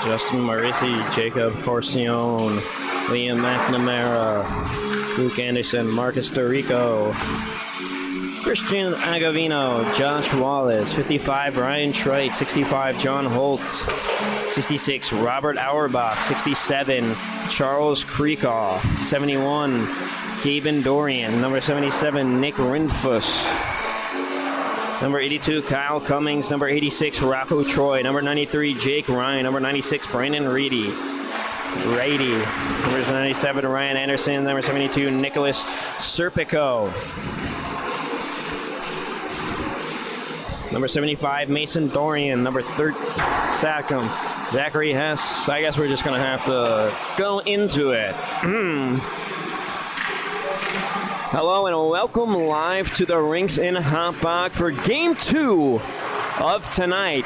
Justin Marissi, Jacob Corcione, Liam McNamara, Luke Anderson, Marcus Dorico, Christian Agavino, Josh Wallace, 55, Ryan Trite, 65, John Holtz, 66, Robert Auerbach, 67, Charles Creekaw, 71, Gaben Dorian, number 77, Nick Rindfuss, number 82, Kyle Cummings, number 86, Rocco Troy, number 93, Jake Ryan, number 96, Brandon Reedy, number 97, Ryan Anderson, number 72, Nicholas Serpico, number 75, Mason Dorian, number 30, Sachem, Zachary Hess. I guess we're just going to have to go into it. Hello and welcome live to the rinks in Hauppauge for Game 2 of tonight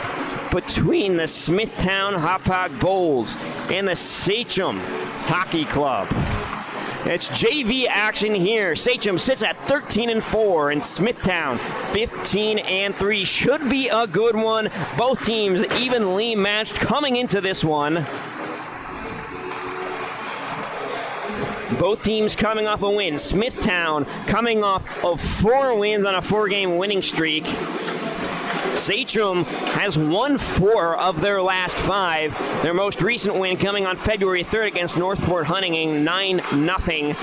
between the Smithtown Hauppauge Bulls and the Sachem Hockey Club. It's JV action here. Sachem sits at 13-4 and Smithtown 15-3. Should be a good one. Both teams evenly matched coming into this one. Both teams coming off a win. Smithtown coming off of 4 wins on a 4-game winning streak. Sachem has won 4 of their last 5. Their most recent win coming on February 3rd against Northport Huntington, 9-0.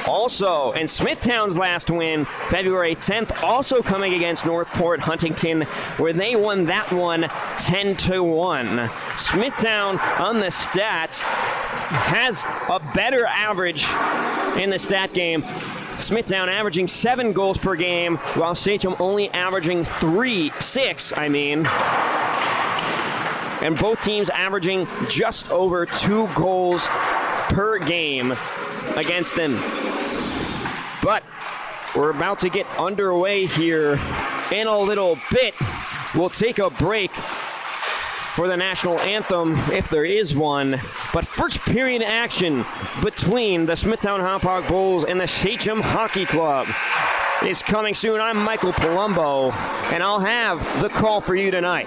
Also, and Smithtown's last win, February 10th, also coming against Northport Huntington, where they won that one 10-1. Smithtown on the stats has a better average in the stat game. Smithtown averaging 7 goals per game, while Sachem only averaging 6. And both teams averaging just over 2 goals per game against them. But we're about to get underway here in a little bit. We'll take a break for the national anthem, if there is one. But first period action between the Smithtown Hauppauge Bulls and the Sachem Hockey Club is coming soon. I'm Michael Palumbo, and I'll have the call for you tonight.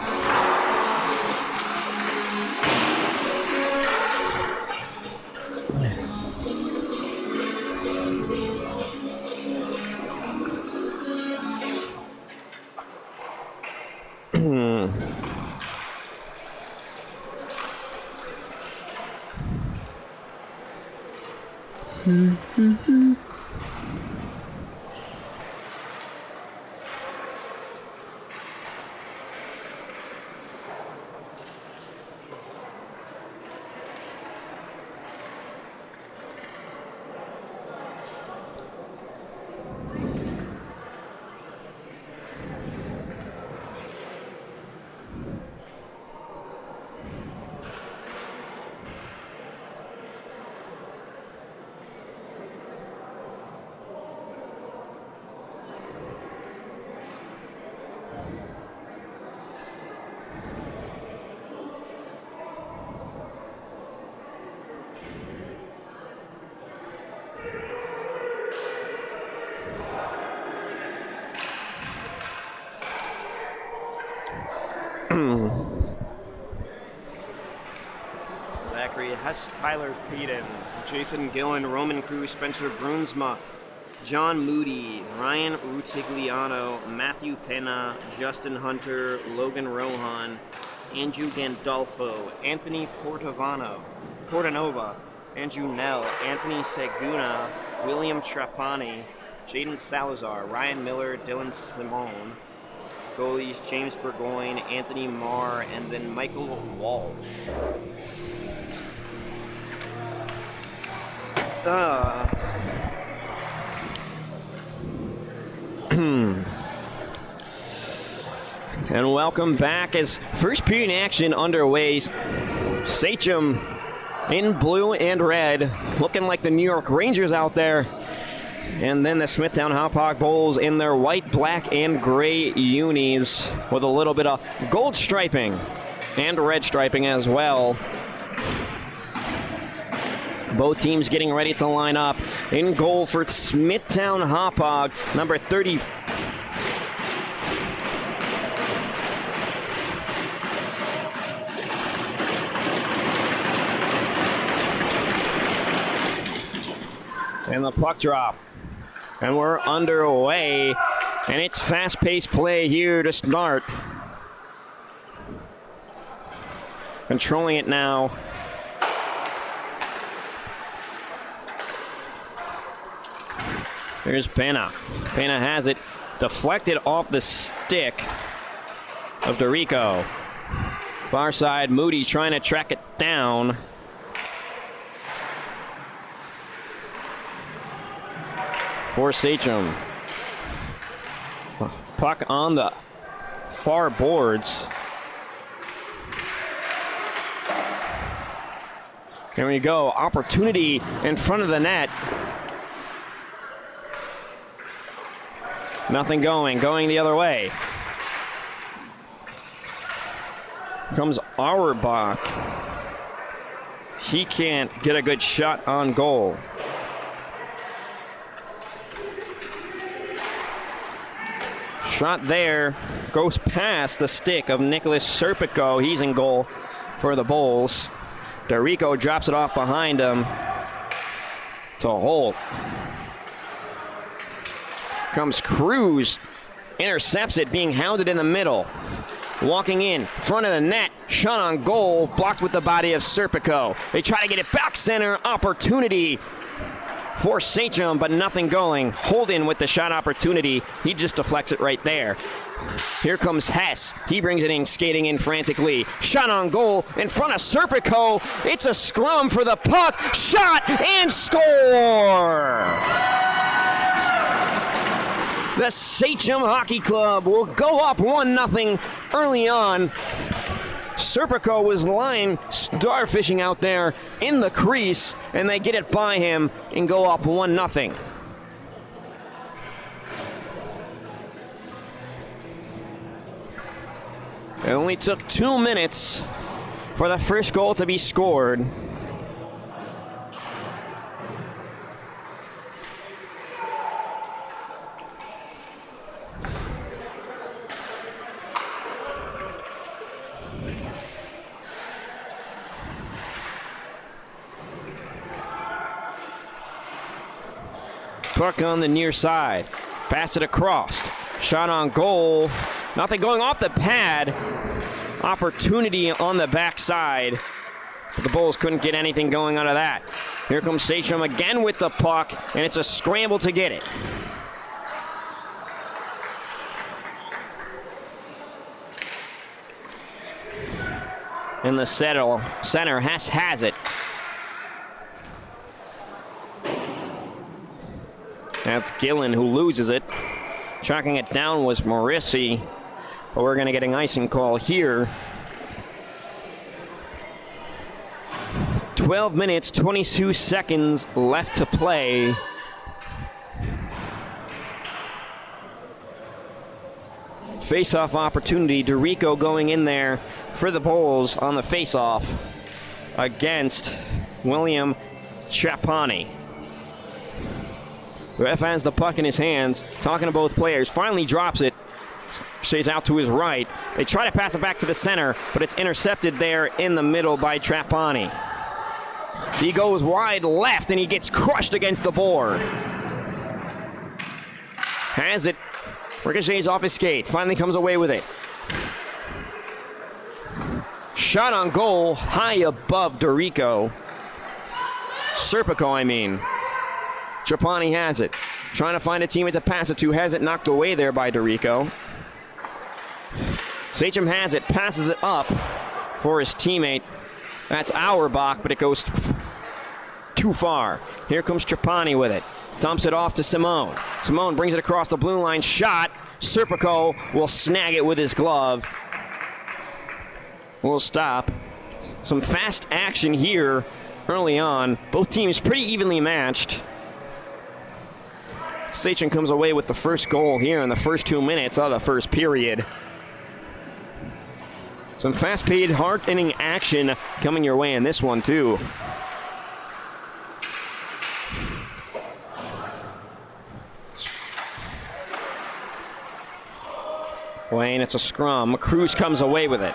Zachary Hess, Tyler Peden, Jason Gillen, Roman Cruz, Spencer Brunsma, John Moody, Ryan Rutigliano, Matthew Pena, Justin Hunter, Logan Rohan, Andrew Gandolfo, Anthony Portanova, Andrew Nell, Anthony Seguna, William Trapani, Jaden Salazar, Ryan Miller, Dylan Simone. Goalies James Burgoyne, Anthony Marr, and then Michael Walsh. And welcome back as first period action underway. Sachem in blue and red, looking like the New York Rangers out there. And then the Smithtown Hauppauge Bulls in their white, black, and gray unis with a little bit of gold striping and red striping as well. Both teams getting ready to line up. In goal for Smithtown Hauppauge, number 30. And the puck drop. And we're underway. And it's fast-paced play here to start. Controlling it now. Here's Pena. Pena has it. Deflected off the stick of DeRico. Far side, Moody trying to track it down. For Sachem. Puck on the far boards. Here we go. Opportunity in front of the net. Nothing going the other way. Comes Auerbach. He can't get a good shot on goal. Shot there, goes past the stick of Nicholas Serpico. He's in goal for the Bulls. DeRico drops it off behind him to Holt. Comes Cruz, intercepts it, being hounded in the middle. Walking in, front of the net, shot on goal, blocked with the body of Serpico. They try to get it back center, opportunity for Sachem, but nothing going. Holden with the shot opportunity. He just deflects it right there. Here comes Hess. He brings it in, skating in frantically. Shot on goal in front of Serpico. It's a scrum for the puck. Shot and score! The Sachem Hockey Club will go up 1-0 early on. Serpico was lying starfishing out there in the crease, and they get it by him and go up 1-0. It only took 2 minutes for the first goal to be scored. Puck on the near side. Pass it across. Shot on goal. Nothing going off the pad. Opportunity on the backside. But the Bulls couldn't get anything going out of that. Here comes Sachem again with the puck, and it's a scramble to get it. In the center, Hess has it. That's Gillen who loses it. Tracking it down was Morissi, but we're going to get an icing call here. 12 minutes, 22 seconds left to play. Face-off opportunity. DeRico going in there for the Bulls on the face-off against William Trapani. The ref has the puck in his hands, talking to both players. Finally drops it. Stays out to his right. They try to pass it back to the center, but it's intercepted there in the middle by Trapani. He goes wide left, and he gets crushed against the board. Has it. Ricochets off his skate. Finally comes away with it. Shot on goal, high above DeRico. Serpico, I mean. Trapani has it. Trying to find a teammate to pass it to. Has it knocked away there by DeRico. Sachem has it. Passes it up for his teammate. That's Auerbach, but it goes too far. Here comes Trapani with it. Dumps it off to Simone. Simone brings it across the blue line. Shot. Serpico will snag it with his glove. We'll stop. Some fast action here early on. Both teams pretty evenly matched. Sachem comes away with the first goal here in the first 2 minutes of the first period. Some fast-paced, hard-hitting action coming your way in this one, too. Wayne, it's a scrum. Cruz comes away with it.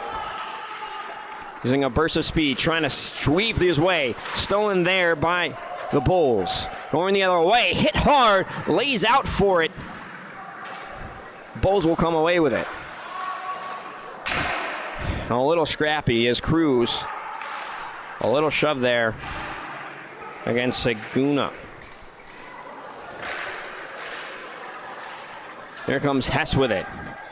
Using a burst of speed, trying to sweep his way. Stolen there by The Bulls going the other way. Hit hard. Lays out for it. Bulls will come away with it. A little scrappy is Cruz. A little shove there against Saguna. Here comes Hess with it.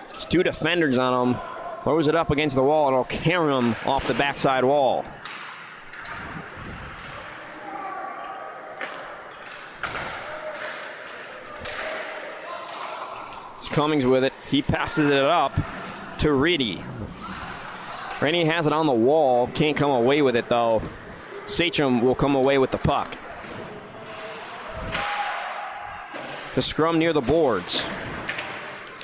There's 2 defenders on him. Throws it up against the wall. It'll carry him off the backside wall. It's Cummings with it. He passes it up to Reedy. Reedy has it on the wall. Can't come away with it, though. Sachem will come away with the puck. The scrum near the boards.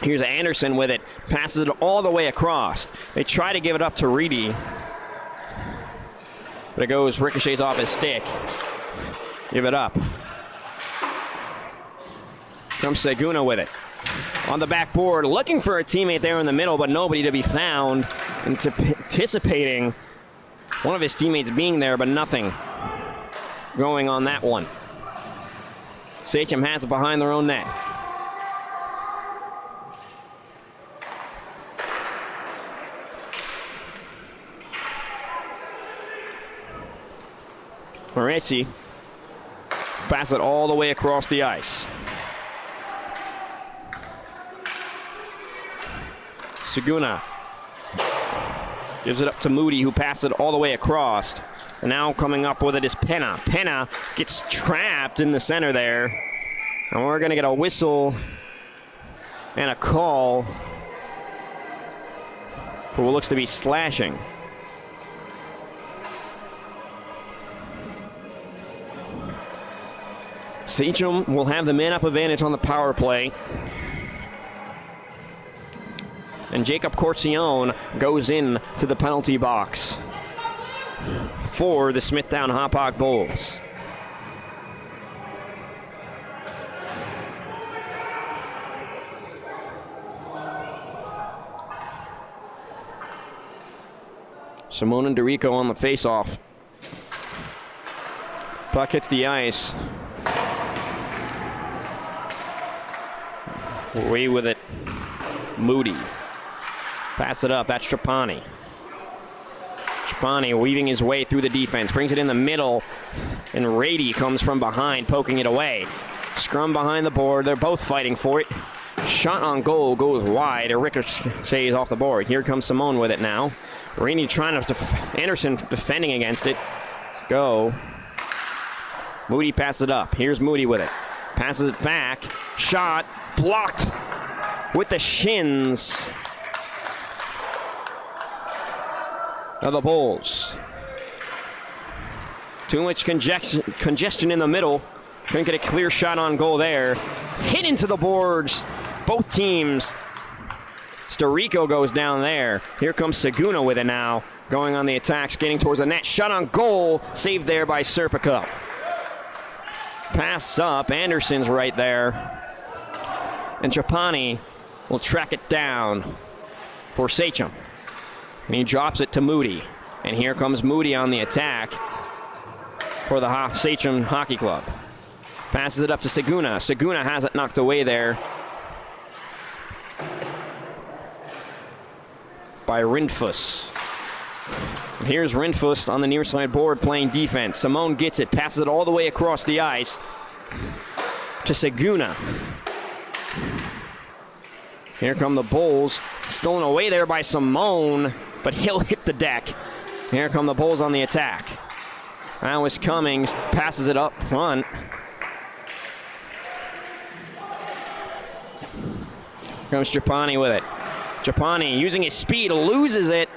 Here's Anderson with it. Passes it all the way across. They try to give it up to Reedy. But it goes, ricochets off his stick. Give it up. Comes Saguna with it. On the backboard, looking for a teammate there in the middle, but nobody to be found. Anticipating one of his teammates being there, but nothing going on that one. Sachem has it behind their own net. Varsity pass it all the way across the ice. Saguna gives it up to Moody, who passes it all the way across. And now coming up with it is Penna. Penna gets trapped in the center there. And we're going to get a whistle and a call for what looks to be slashing. Sachem will have the man-up advantage on the power play. And Jacob Corcione goes in to the penalty box for the Smithtown Hauppauge Bulls. Simone and Dorico on the face-off. Puck hits the ice. Away with it, Moody. Pass it up, that's Trapani. Trapani weaving his way through the defense, brings it in the middle, and Rady comes from behind, poking it away. Scrum behind the board, they're both fighting for it. Shot on goal goes wide, a ricochets off the board. Here comes Simone with it now. Rady trying to, Anderson defending against it. Let's go. Moody passes it up, here's Moody with it. Passes it back, shot, blocked with the shins of the Bulls. Too much congestion in the middle. Couldn't get a clear shot on goal there. Hit into the boards. Both teams. Storico goes down there. Here comes Saguna with it now. Going on the attack, skating towards the net. Shot on goal. Saved there by Serpico. Pass up. Anderson's right there. And Trapani will track it down for Sachem. And he drops it to Moody. And here comes Moody on the attack for the Sachem Hockey Club. Passes it up to Saguna. Saguna has it knocked away there by Rindfuss. And here's Rindfuss on the near side board playing defense. Simone gets it, passes it all the way across the ice to Saguna. Here come the Bulls. Stolen away there by Simone, but he'll hit the deck. Here come the Bulls on the attack. Now is Cummings, passes it up front. Comes Trapani with it. Trapani using his speed, loses it.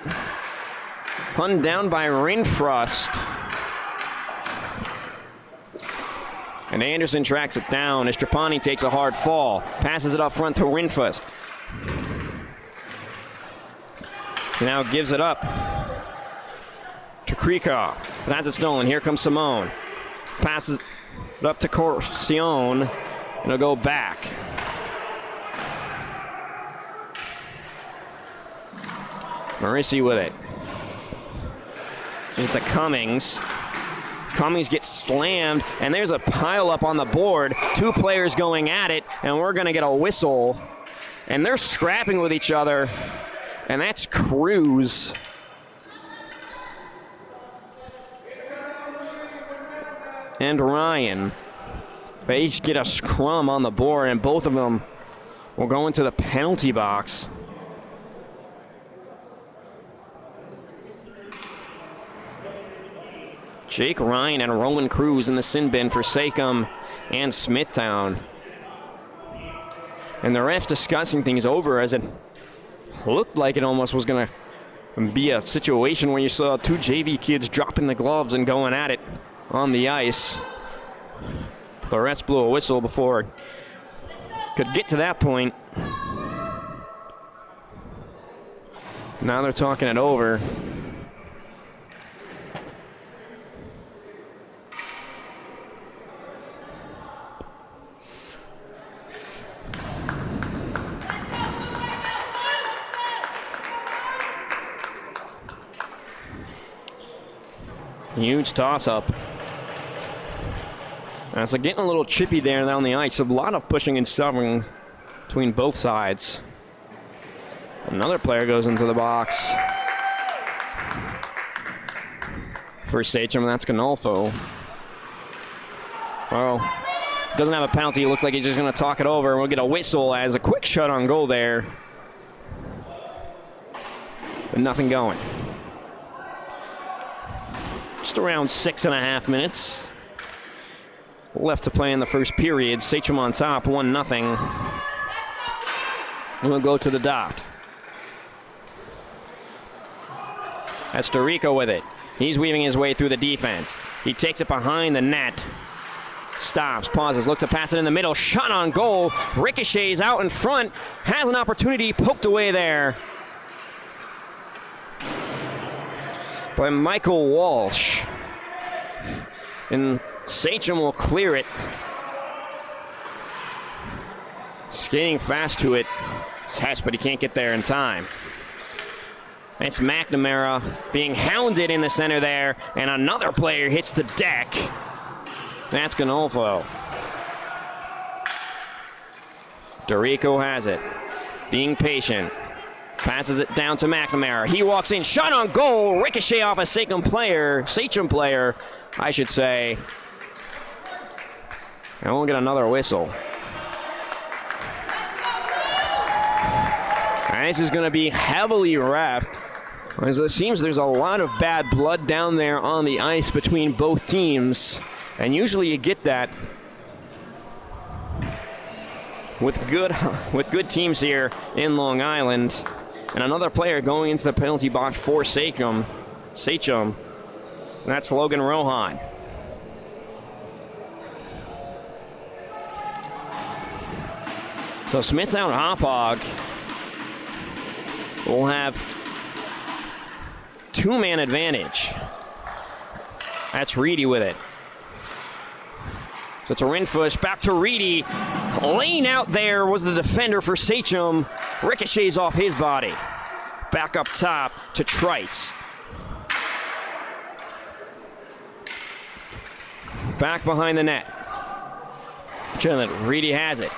Hunned down by Rinfrost. And Anderson tracks it down as Trapani takes a hard fall. Passes it up front to Rinfrost. Now gives it up to Krikov. But has it stolen. Here comes Simone. Passes it up to Corcione. And it'll go back. Marissi with it. Just to Cummings. Cummings gets slammed, and there's a pile up on the board. 2 players going at it, and we're going to get a whistle. And they're scrapping with each other, and that's Cruz. And Ryan. They each get a scrum on the board, and both of them will go into the penalty box. Jake Ryan and Roman Cruz in the sin bin for Sachem and Smithtown. And the ref's discussing things over, as it looked like it almost was going to be a situation where you saw 2 JV kids dropping the gloves and going at it on the ice. The ref blew a whistle before it could get to that point. Now they're talking it over. Huge toss-up. So getting a little chippy there down the ice. A lot of pushing and shoving between both sides. Another player goes into the box for Sachem, and that's Ganolfo. Well, doesn't have a penalty. It looks like he's just going to talk it over. We'll get a whistle as a quick shot on goal there. But nothing going. Just around 6.5 minutes left to play in the first period. Sachem on top, 1-0. And we'll go to the dot. That's Dorico with it. He's weaving his way through the defense. He takes it behind the net. Stops, pauses, look to pass it in the middle. Shot on goal. Ricochets out in front. Has an opportunity, poked away there by Michael Walsh. And Sachem will clear it. Skating fast to it. It's Hess, but he can't get there in time. It's McNamara being hounded in the center there, and another player hits the deck. That's Ganolfo. Dorico has it. Being patient. Passes it down to McNamara. He walks in, shot on goal, ricochet off a Sachem player, I should say. And we'll get another whistle. And this is going to be heavily reffed, as it seems there's a lot of bad blood down there on the ice between both teams. And usually you get that with good teams here in Long Island. And another player going into the penalty box for Sachem. And that's Logan Rohan. So Smithtown Hauppauge will have 2-man advantage. That's Reedy with it. So it's a Rinfush, back to Reedy. Lane out there was the defender for Sachem. Ricochets off his body. Back up top to Trites. Back behind the net. Reedy has it.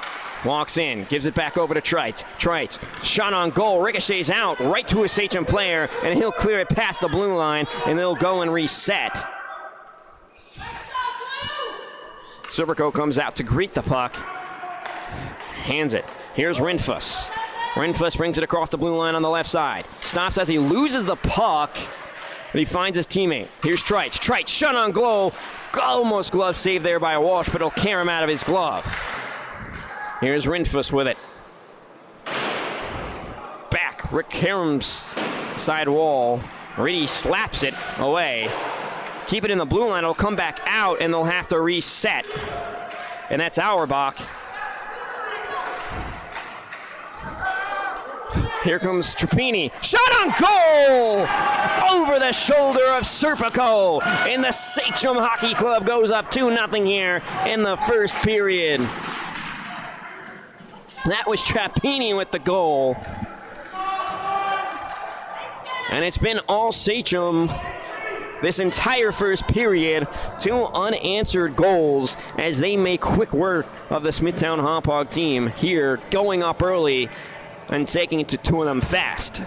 Walks in, gives it back over to Trites. Trites, shot on goal, ricochets out, right to a Sachem player, and he'll clear it past the blue line, and they'll go and reset. Silvercoat comes out to greet the puck. Hands it. Here's Rinfuss. Rinfuss brings it across the blue line on the left side. Stops as he loses the puck, but he finds his teammate. Here's Trites. Trites, shot on goal. Almost glove saved there by Walsh, but it'll carry him out of his glove. Here's Rinfuss with it. Back, Rick Karam's side wall. Reedy slaps it away. Keep it in the blue line, it'll come back out, and they'll have to reset. And that's Auerbach. Here comes Trapini. Shot on goal! Over the shoulder of Serpico. And the Sachem Hockey Club goes up 2-0 here in the first period. That was Trapini with the goal. And it's been all Sachem this entire first period. 2 unanswered goals as they make quick work of the Smithtown Hauppauge team here, going up early and taking it to 2 of them fast.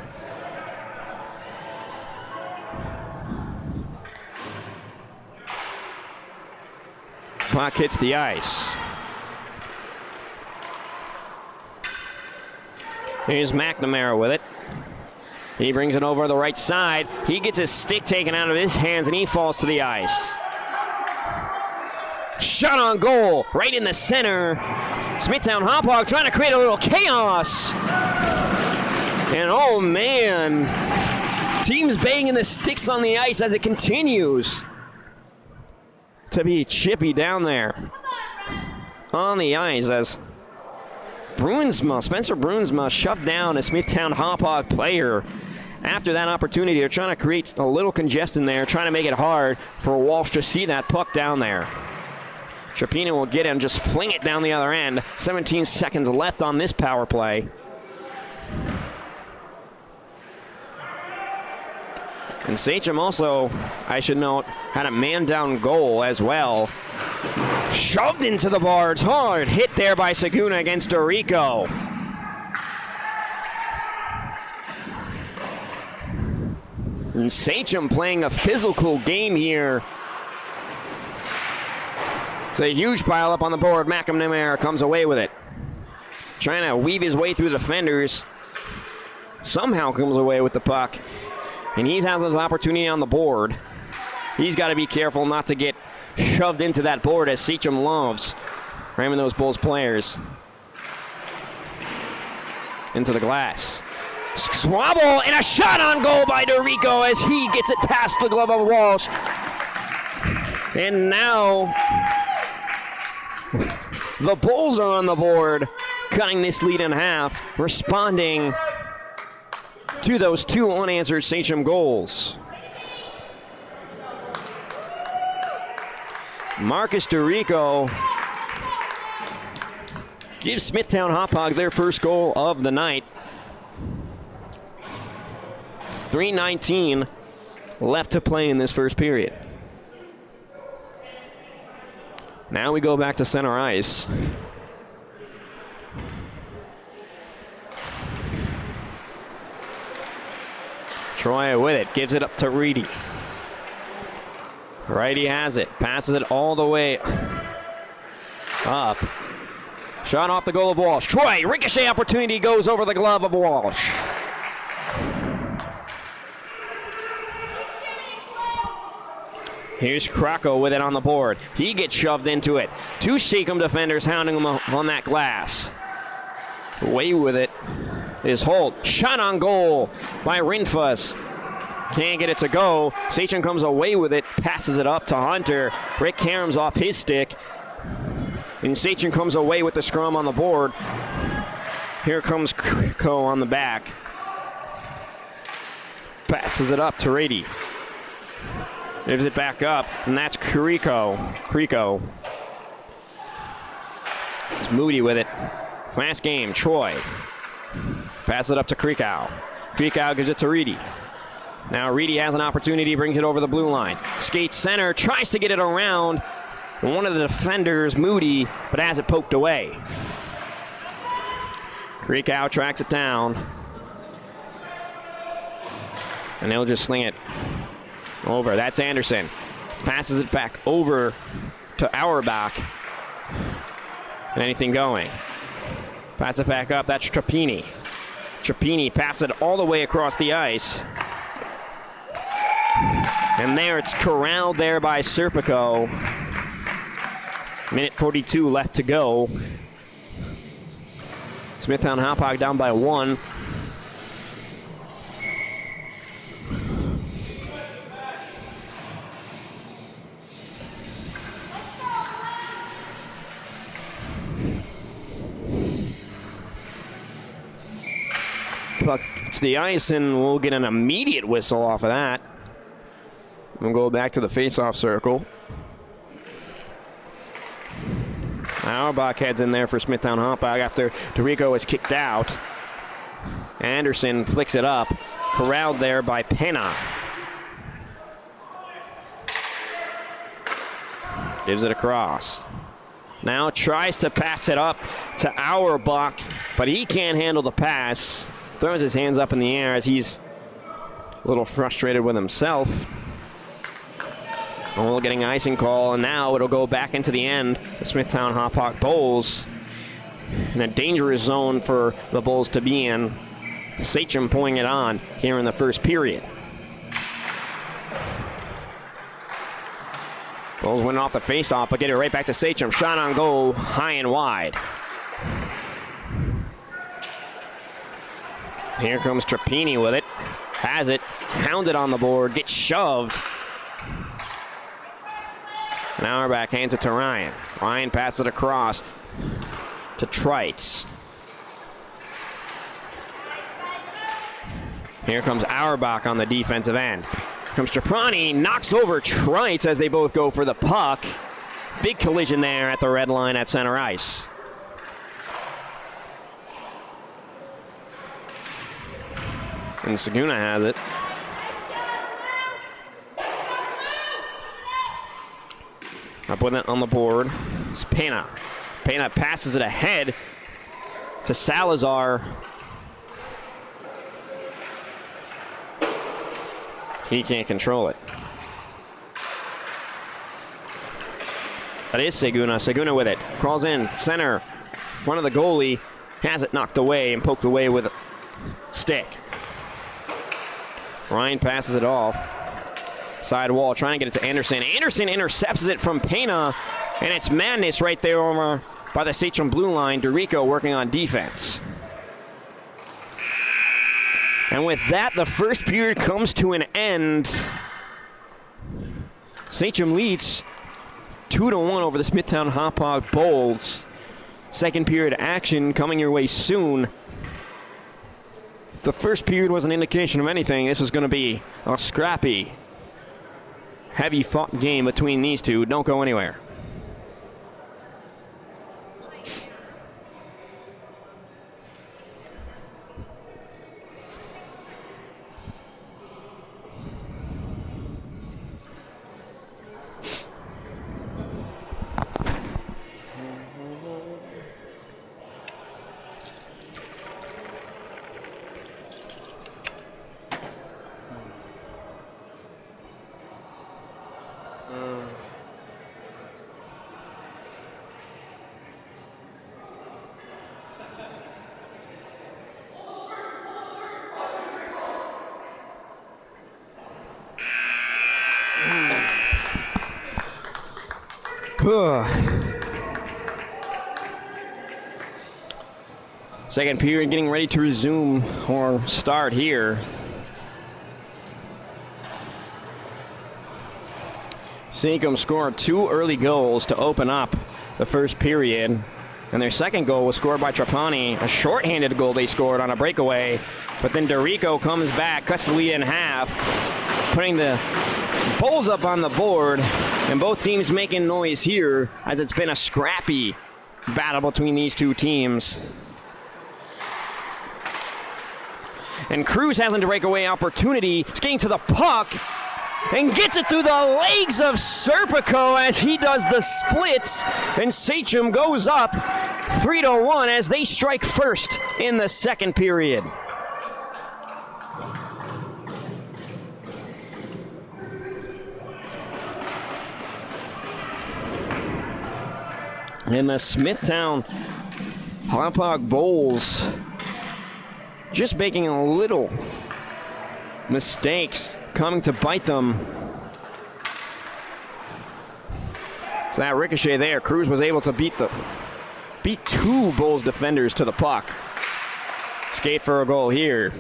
Puck hits the ice. Here's McNamara with it. He brings it over the right side. He gets his stick taken out of his hands and he falls to the ice. Shot on goal, right in the center. Smithtown Hauppauge trying to create a little chaos. And oh man, teams banging the sticks on the ice as it continues to be chippy down there on the ice as Spencer Bruinsma shoved down a Smithtown Hauppauge player. After that opportunity, they're trying to create a little congestion there, trying to make it hard for Walsh to see that puck down there. Trapina will get him, just fling it down the other end. 17 seconds left on this power play. And Sachem also, I should note, had a man-down goal as well. Shoved into the boards, hard hit there by Saguna against Dorico. And Sachem playing a physical game here. It's a huge pile up on the board. McNamara comes away with it. Trying to weave his way through the defenders. Somehow comes away with the puck. And he's has his opportunity on the board. He's got to be careful not to get shoved into that board as Sachem loves ramming those Bulls players into the glass. Swabble and a shot on goal by Dorico as he gets it past the glove of Walsh. And now the Bulls are on the board, cutting this lead in half, responding to those 2 unanswered Sachem goals. Marcus Dorico gives Smithtown Hauppauge their first goal of the night. 3:19 left to play in this first period. Now we go back to center ice. Troy with it, gives it up to Reedy. Righty has it, passes it all the way up. Shot off the goal of Walsh. Troy, ricochet opportunity, goes over the glove of Walsh. Here's Krakow with it on the board. He gets shoved into it. 2 Sachem defenders hounding him on that glass. Away with it is Holt. Shot on goal by Rinfus. Can't get it to go. Sachem comes away with it, passes it up to Hunter. Rick Karam's off his stick. And Sachem comes away with the scrum on the board. Here comes Krakow on the back. Passes it up to Rady. Gives it back up, and that's Krico. It's Moody with it. Last game, Troy. Pass it up to Krico. Krico gives it to Reedy. Now Reedy has an opportunity, brings it over the blue line. Skates center, tries to get it around one of the defenders, Moody, but has it poked away. Krico tracks it down. And they'll just sling it over. That's Anderson. Passes it back over to Auerbach. And anything going. Pass it back up. That's Trapini. Trapini passes it all the way across the ice. And there it's corralled there by Serpico. Minute 42 left to go. Smithtown Hauppauge down by 1. Puck to the ice, and we'll get an immediate whistle off of that. We'll go back to the face-off circle. Auerbach heads in there for Smithtown Hauppauge after Dorico is kicked out. Anderson flicks it up, corralled there by Pena. Gives it across. Now tries to pass it up to Auerbach, but he can't handle the pass. Throws his hands up in the air as he's a little frustrated with himself. Oh, getting icing call, and now it'll go back into the end. The Smithtown Hauppauge Bulls in a dangerous zone for the Bulls to be in. Sachem pulling it on here in the first period. Bulls win off the faceoff, but get it right back to Sachem. Shot on goal, high and wide. Here comes Trapini with it. Has it, hounded on the board, gets shoved. And Auerbach hands it to Ryan. Ryan passes it across to Trites. Here comes Auerbach on the defensive end. Comes Trapani, knocks over Trites as they both go for the puck. Big collision there at the red line at center ice. And Saguna has it. I put it on the board. It's Pena. Pena passes it ahead to Salazar. He can't control it. That is Saguna. Saguna with it. Crawls in, center, front of the goalie. Has it knocked away and poked away with a stick. Ryan passes it off. Side wall, trying to get it to Anderson. Anderson intercepts it from Pena, and it's madness right there over by the Sachem blue line. Dorico working on defense. And with that, the first period comes to an end. Sachem leads 2-1 over the Smithtown Hauppauge Bulls. Second period action coming your way soon. The first period was an indication of anything. This is going to be a scrappy, heavy fought game between these two. Don't go anywhere. Second period getting ready to resume or start here. Sachem scored 2 early goals to open up the first period. And their second goal was scored by Trapani, a shorthanded goal they scored on a breakaway. But then Dorico comes back, cuts the lead in half, putting the Bulls up on the board. And both teams making noise here as it's been a scrappy battle between these two teams. And Cruz has a breakaway opportunity, skating to the puck, and gets it through the legs of Serpico as he does the splits, and Sachem goes up 3-1 as they strike first in the second period. And the Smithtown Hauppauge Bulls just making a little mistakes coming to bite them. So that ricochet there, Cruz was able to beat 2 Bulls defenders to the puck. Skate for a goal here.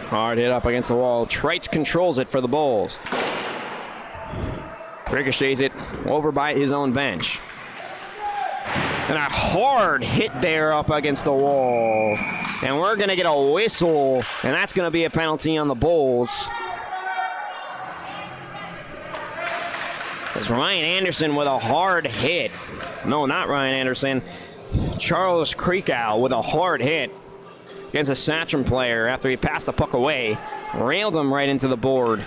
Hard hit up against the wall. Trites controls it for the Bulls. Ricochets it over by his own bench. And a hard hit there up against the wall. And we're going to get a whistle, and that's going to be a penalty on the Bulls. It's Ryan Anderson with a hard hit. No, not Ryan Anderson. Charles Kriekow with a hard hit. against a Sachem player after he passed the puck away. Railed him right into the board.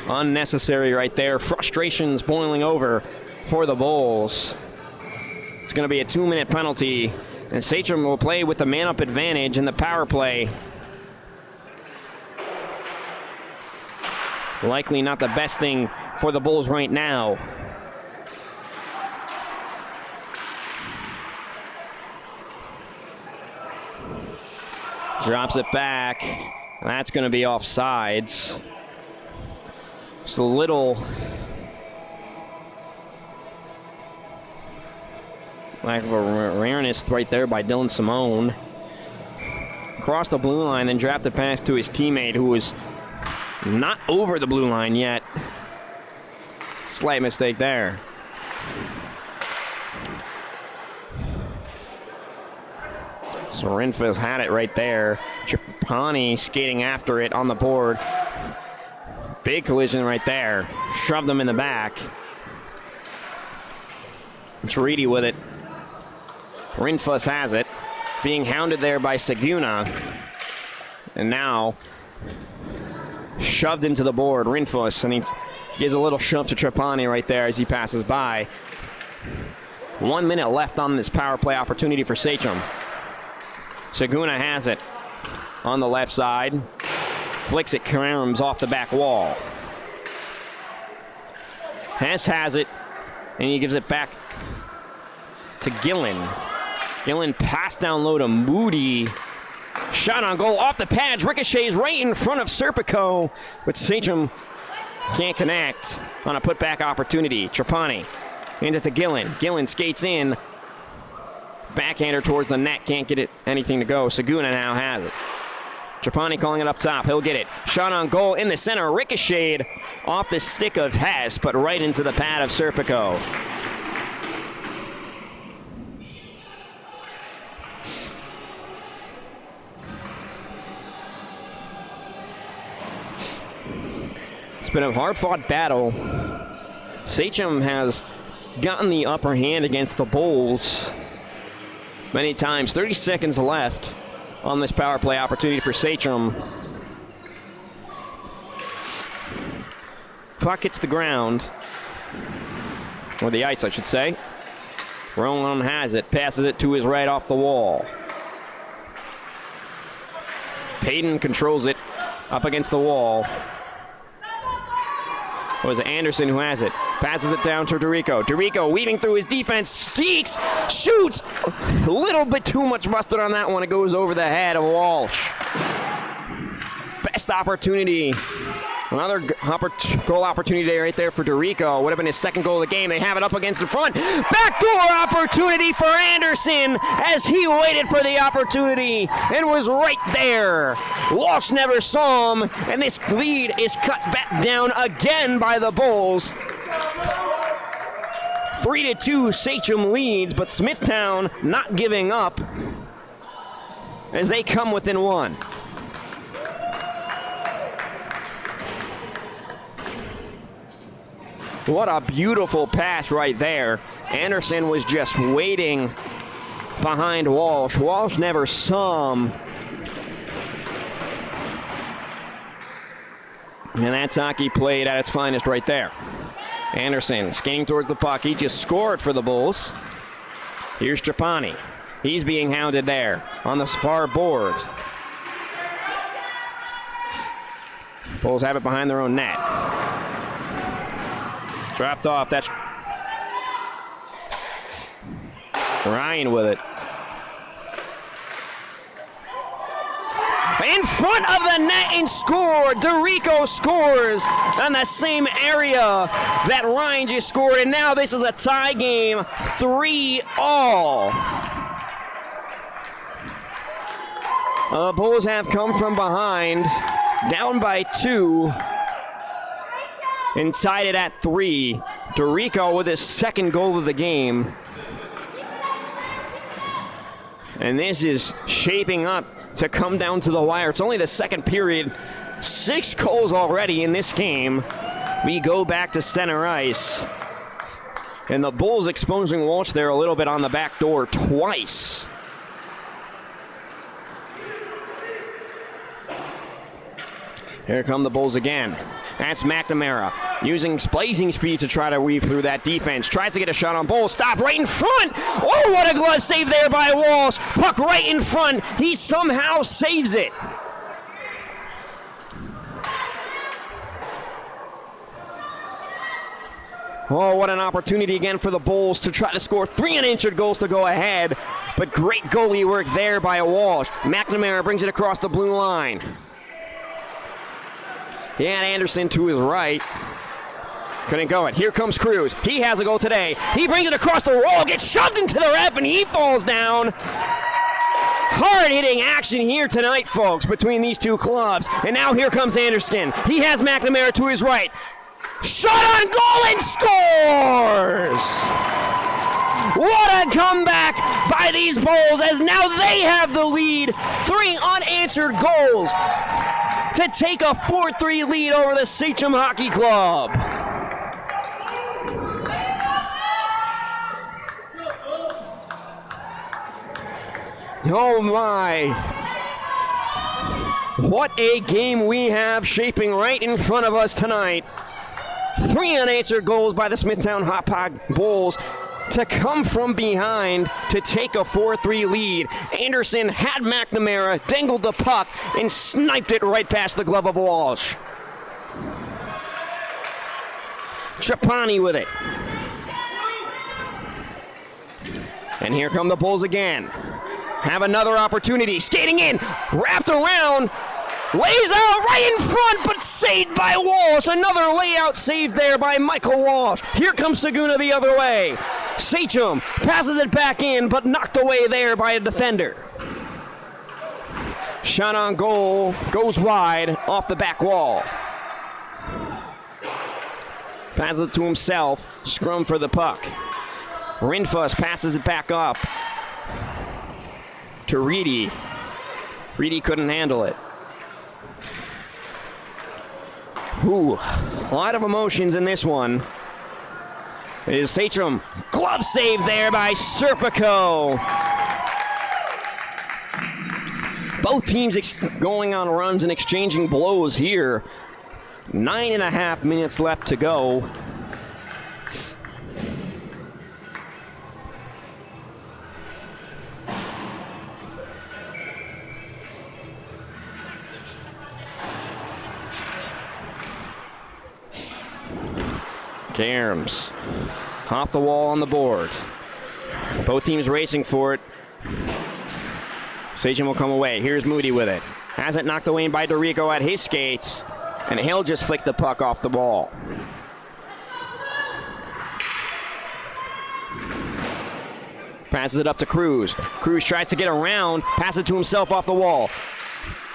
Unnecessary right there. Frustrations boiling over for the Bulls. It's going to be a 2-minute penalty, and Sachem will play with the man-up advantage in the power play. Likely not the best thing for the Bulls right now. Drops it back. That's going to be offsides. Just a little lack of awareness right there by Dylan Simone. Across the blue line, then dropped the pass to his teammate who was not over the blue line yet. Slight mistake there. So Rinfa's had it right there. Trapani skating after it on the board. Big collision right there. Shoved him in the back. Chariti with it. Rinfus has it. Being hounded there by Saguna. And now shoved into the board. Rinfus, and he gives a little shove to Trapani right there as he passes by. 1 minute left on this power play opportunity for Sachem. Saguna has it on the left side. Flicks it, caroms off the back wall. Hess has it, and he gives it back to Gillen. Gillen passed down low to Moody. Shot on goal off the pads, ricochets right in front of Serpico, but Sachem can't connect on a putback opportunity. Trapani hands it to Gillen. Gillen skates in. Backhander towards the net, can't get it anything to go. Saguna now has it. Trapani calling it up top, he'll get it. Shot on goal in the center, ricocheted off the stick of Hess, but right into the pad of Serpico. It's been a hard-fought battle. Sachem has gotten the upper hand against the Bulls many times. 30 seconds left on this power play opportunity for Sachem. Puck hits the ground, or the ice, I should say. Rowan has it, passes it to his right off the wall. Payton controls it up against the wall. It was Anderson who has it. Passes it down to Dorico. Dorico weaving through his defense. Steeks, shoots. A little bit too much mustard on that one. It goes over the head of Walsh. Best opportunity. Another goal opportunity right there for Dorico. Would have been his second goal of the game. They have it up against the front. Backdoor opportunity for Anderson as he waited for the opportunity and was right there. Walsh never saw him, and this lead is cut back down again by the Bulls. 3-2 Sachem leads, but Smithtown not giving up as they come within one. What a beautiful pass right there. Anderson was just waiting behind Walsh. Walsh never saw him. And that's hockey played at its finest right there. Anderson skating towards the puck. He just scored for the Bulls. Here's Trapani. He's being hounded there on the far board. Bulls have it behind their own net. Dropped off. That's Ryan with it. In front of the net and scored. Dorico scores on the same area that Ryan just scored. And now this is a tie game, 3-all. The Bulls have come from behind, down by 2. And tied it at 3. Dorico with his second goal of the game. And this is shaping up to come down to the wire. It's only the second period. 6 goals already in this game. We go back to center ice. And the Bulls exposing Walsh there a little bit on the back door twice. Here come the Bulls again. That's McNamara using blazing speed to try to weave through that defense. Tries to get a shot on Bulls. Stop right in front. Oh, what a glove save there by Walsh. Puck right in front. He somehow saves it. Oh, what an opportunity again for the Bulls to try to score 3 unanswered goals to go ahead. But great goalie work there by Walsh. McNamara brings it across the blue line. He had Anderson to his right. Couldn't go it. Here comes Cruz. He has a goal today. He brings it across the wall, gets shoved into the ref, and he falls down. Hard-hitting action here tonight, folks, between these two clubs. And now here comes Anderson. He has McNamara to his right. Shot on goal and scores! What a comeback by these Bulls, as now they have the lead. 3 unanswered goals to take a 4-3 lead over the Sachem Hockey Club. Oh my. What a game we have shaping right in front of us tonight. 3 unanswered goals by the Smithtown Hauppauge Bulls to come from behind to take a 4-3 lead. Anderson had McNamara, dangled the puck, and sniped it right past the glove of Walsh. Trapani with it. And here come the Bulls again. Have another opportunity. Skating in, wrapped around, lays out right in front, but saved by Walsh. Another layout saved there by Michael Walsh. Here comes Saguna the other way. Sachem passes it back in, but knocked away there by a defender. Shot on goal, goes wide off the back wall. Passes it to himself, scrum for the puck. Rinfus passes it back up to Reedy. Reedy couldn't handle it. Ooh, a lot of emotions in this one. It is Sachem. Glove save there by Serpico. Both teams going on runs and exchanging blows here. 9.5 minutes left to go. Cairns off the wall on the board. Both teams racing for it. Sachem will come away. Here's Moody with it. Has it knocked away by Dorico at his skates, and he'll just flick the puck off the wall. Passes it up to Cruz. Cruz tries to get around, passes it to himself off the wall.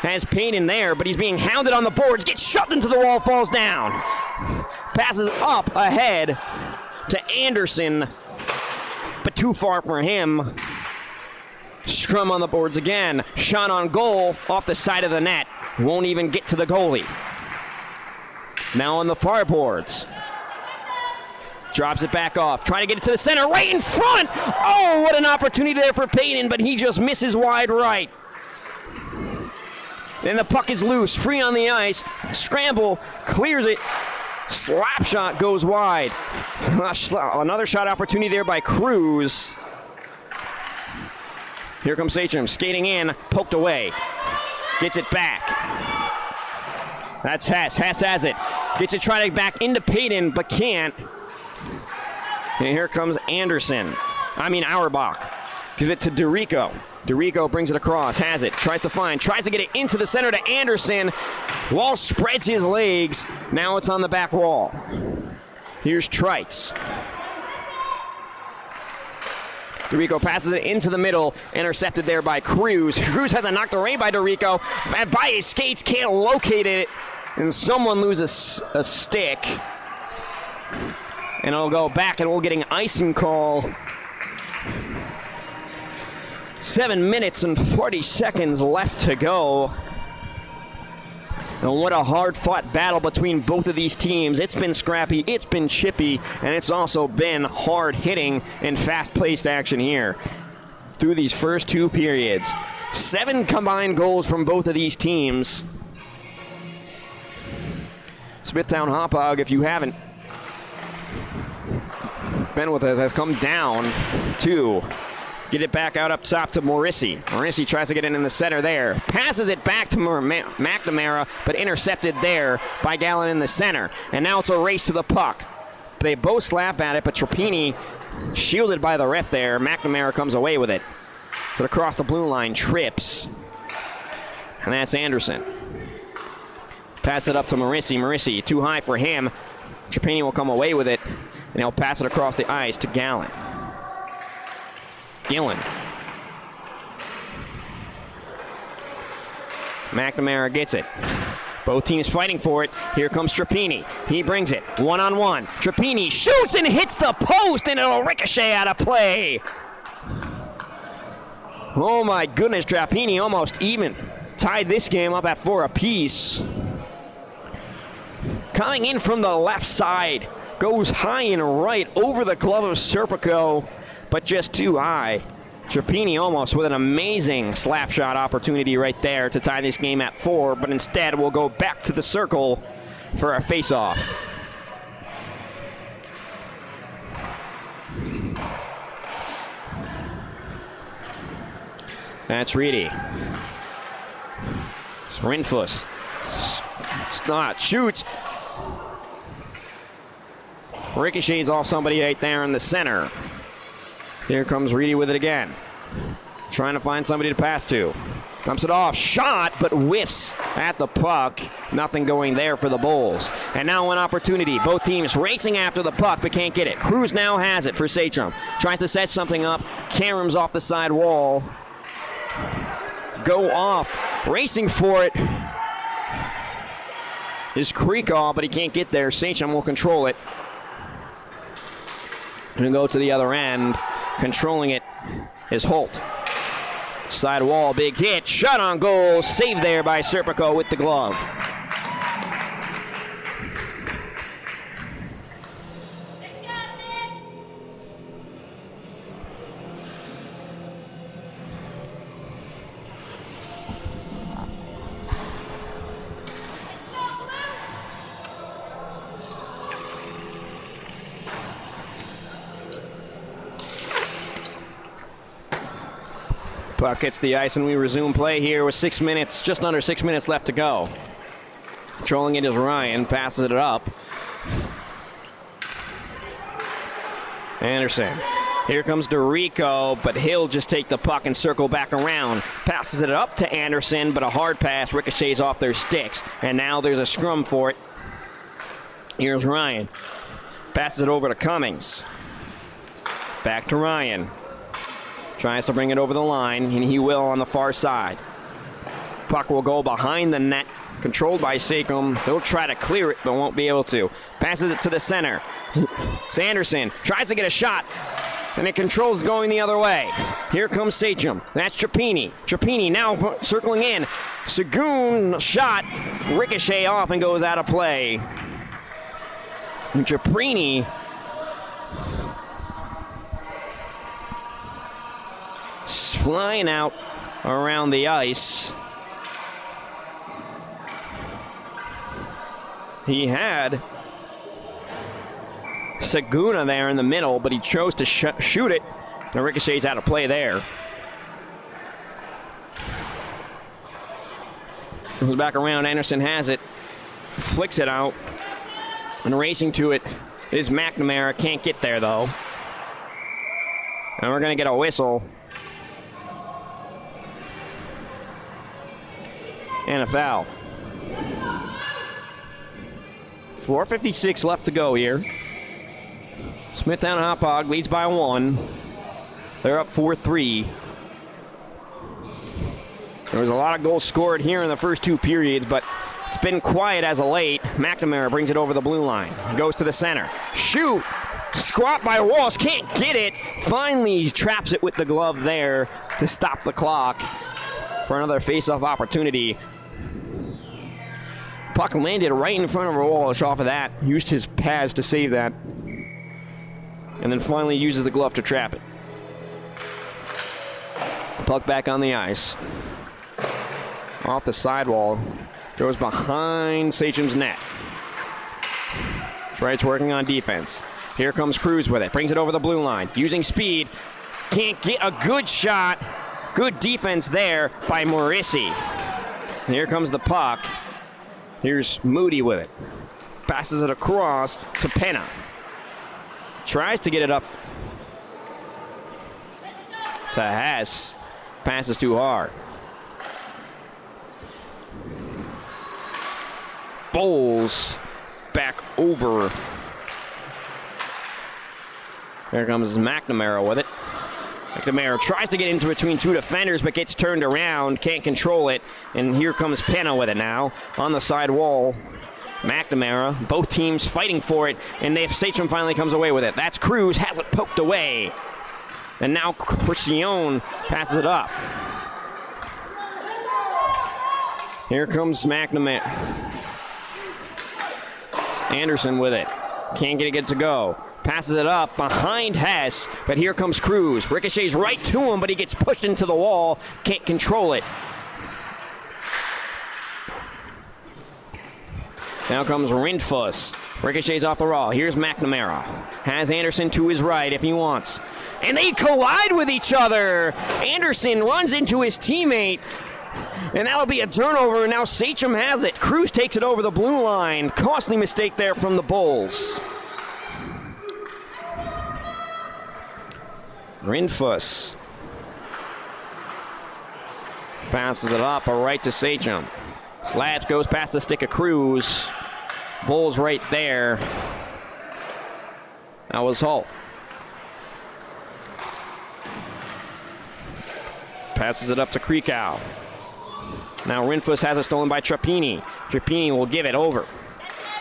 Has Payton there, but he's being hounded on the boards, gets shoved into the wall, falls down. Passes up ahead to Anderson, but too far for him. Scrum on the boards again. Shot on goal off the side of the net. Won't even get to the goalie. Now on the far boards. Drops it back off. Trying to get it to the center, right in front. Oh, what an opportunity there for Payton, but he just misses wide right. Then the puck is loose, free on the ice. Scramble, clears it. Slap shot goes wide. Another shot opportunity there by Cruz. Here comes Sachem, skating in, poked away. Gets it back. That's Hess. Hess has it. Gets it trying to back into Payton, but can't. And here comes Auerbach. Gives it to Dorico. Dorico brings it across, has it, tries to get it into the center to Anderson. Walsh spreads his legs. Now it's on the back wall. Here's Trites. Dorico passes it into the middle, intercepted there by Cruz. Cruz has it knocked away by Dorico. By his skates, can't locate it, and someone loses a stick. And it'll go back, and we'll get an icing call. 7 minutes and 40 seconds left to go. And what a hard-fought battle between both of these teams. It's been scrappy, it's been chippy, and it's also been hard-hitting and fast-paced action here through these first 2 periods. 7 combined goals from both of these teams. Smithtown Hauppauge, if you haven't been with us, has come down to get it back out up top to Morrissey. Morrissey tries to get it in the center there. Passes it back to McNamara, but intercepted there by Gallen in the center. And now it's a race to the puck. They both slap at it, but Trapini shielded by the ref there. McNamara comes away with it. But across the blue line, trips. And that's Anderson. Pass it up to Morrissey. Morrissey, too high for him. Trapini will come away with it, and he'll pass it across the ice to Gallen. Gillen. McNamara gets it. Both teams fighting for it. Here comes Trapini. He brings it one-on-one. Trapini shoots and hits the post, and it'll ricochet out of play. Oh my goodness, Trapini almost even tied this game up at 4 apiece. Coming in from the left side. Goes high and right over the glove of Serpico, but just too high. Trapini almost with an amazing slap shot opportunity right there to tie this game at 4, but instead we'll go back to the circle for a face-off. That's Reedy. Rinfus. Snot shoots. Ricochets off somebody right there in the center. Here comes Reedy with it again. Trying to find somebody to pass to. Dumps it off. Shot, but whiffs at the puck. Nothing going there for the Bulls. And now an opportunity. Both teams racing after the puck, but can't get it. Cruz now has it for Sachem. Tries to set something up. Karam's off the side wall. Go off. Racing for it is Krikov, but he can't get there. Sachem will control it. And go to the other end. Controlling it is Holt. Side wall, big hit. Shot on goal. Saved there by Serpico with the glove. Puck hits the ice and we resume play here with just under 6 minutes left to go. Controlling it is Ryan, passes it up. Anderson. Here comes DeRico, but he'll just take the puck and circle back around. Passes it up to Anderson, but a hard pass ricochets off their sticks. And now there's a scrum for it. Here's Ryan. Passes it over to Cummings. Back to Ryan. Tries to bring it over the line, and he will on the far side. Puck will go behind the net, controlled by Sachem. They'll try to clear it, but won't be able to. Passes it to the center. Sanderson tries to get a shot, and it controls going the other way. Here comes Sachem. That's Trapini. Trapini now circling in. Sagoon shot, ricochet off and goes out of play. And Trapini flying out around the ice. He had Saguna there in the middle, but he chose to shoot it. And ricochet's out of play there. Comes back around. Anderson has it. Flicks it out. And racing to it is McNamara. Can't get there, though. And we're going to get a whistle. And a foul. 4:56 left to go here. Smithtown Hauppauge leads by 1. They're up 4-3. There was a lot of goals scored here in the first 2 periods, but it's been quiet as of late. McNamara brings it over the blue line. He goes to the center. Shoot! Squat by Walsh. Can't get it. Finally traps it with the glove there to stop the clock for another face-off opportunity. Puck landed right in front of Walsh off of that. Used his pads to save that. And then finally uses the glove to trap it. Puck back on the ice. Off the sidewall. Goes behind Sachem's net. Detroit's working on defense. Here comes Cruz with it. Brings it over the blue line. Using speed. Can't get a good shot. Good defense there by Morrissey. Here comes the puck. Here's Moody with it. Passes it across to Penna. Tries to get it up to Hess. Passes too hard. Bowles back over. Here comes McNamara with it. McNamara tries to get into between two defenders, but gets turned around, can't control it. And here comes Penna with it now on the side wall. McNamara, both teams fighting for it, and Sachem finally comes away with it. That's Cruz, has it poked away. And now Corcione passes it up. Here comes McNamara. Anderson with it. Can't get it to go. Passes it up behind Hess, but here comes Cruz. Ricochets right to him, but he gets pushed into the wall. Can't control it. Now comes Rinfuss. Ricochets off the raw. Here's McNamara. Has Anderson to his right if he wants. And they collide with each other. Anderson runs into his teammate. And that'll be a turnover, and now Sachem has it. Cruz takes it over the blue line. Costly mistake there from the Bulls. Rinfuss passes it up, right to Sachem. Slabs goes past the stick of Cruz. Bulls right there. That was Hull. Passes it up to Krikow. Now Rinfuss has it stolen by Trappini. Trappini will give it over.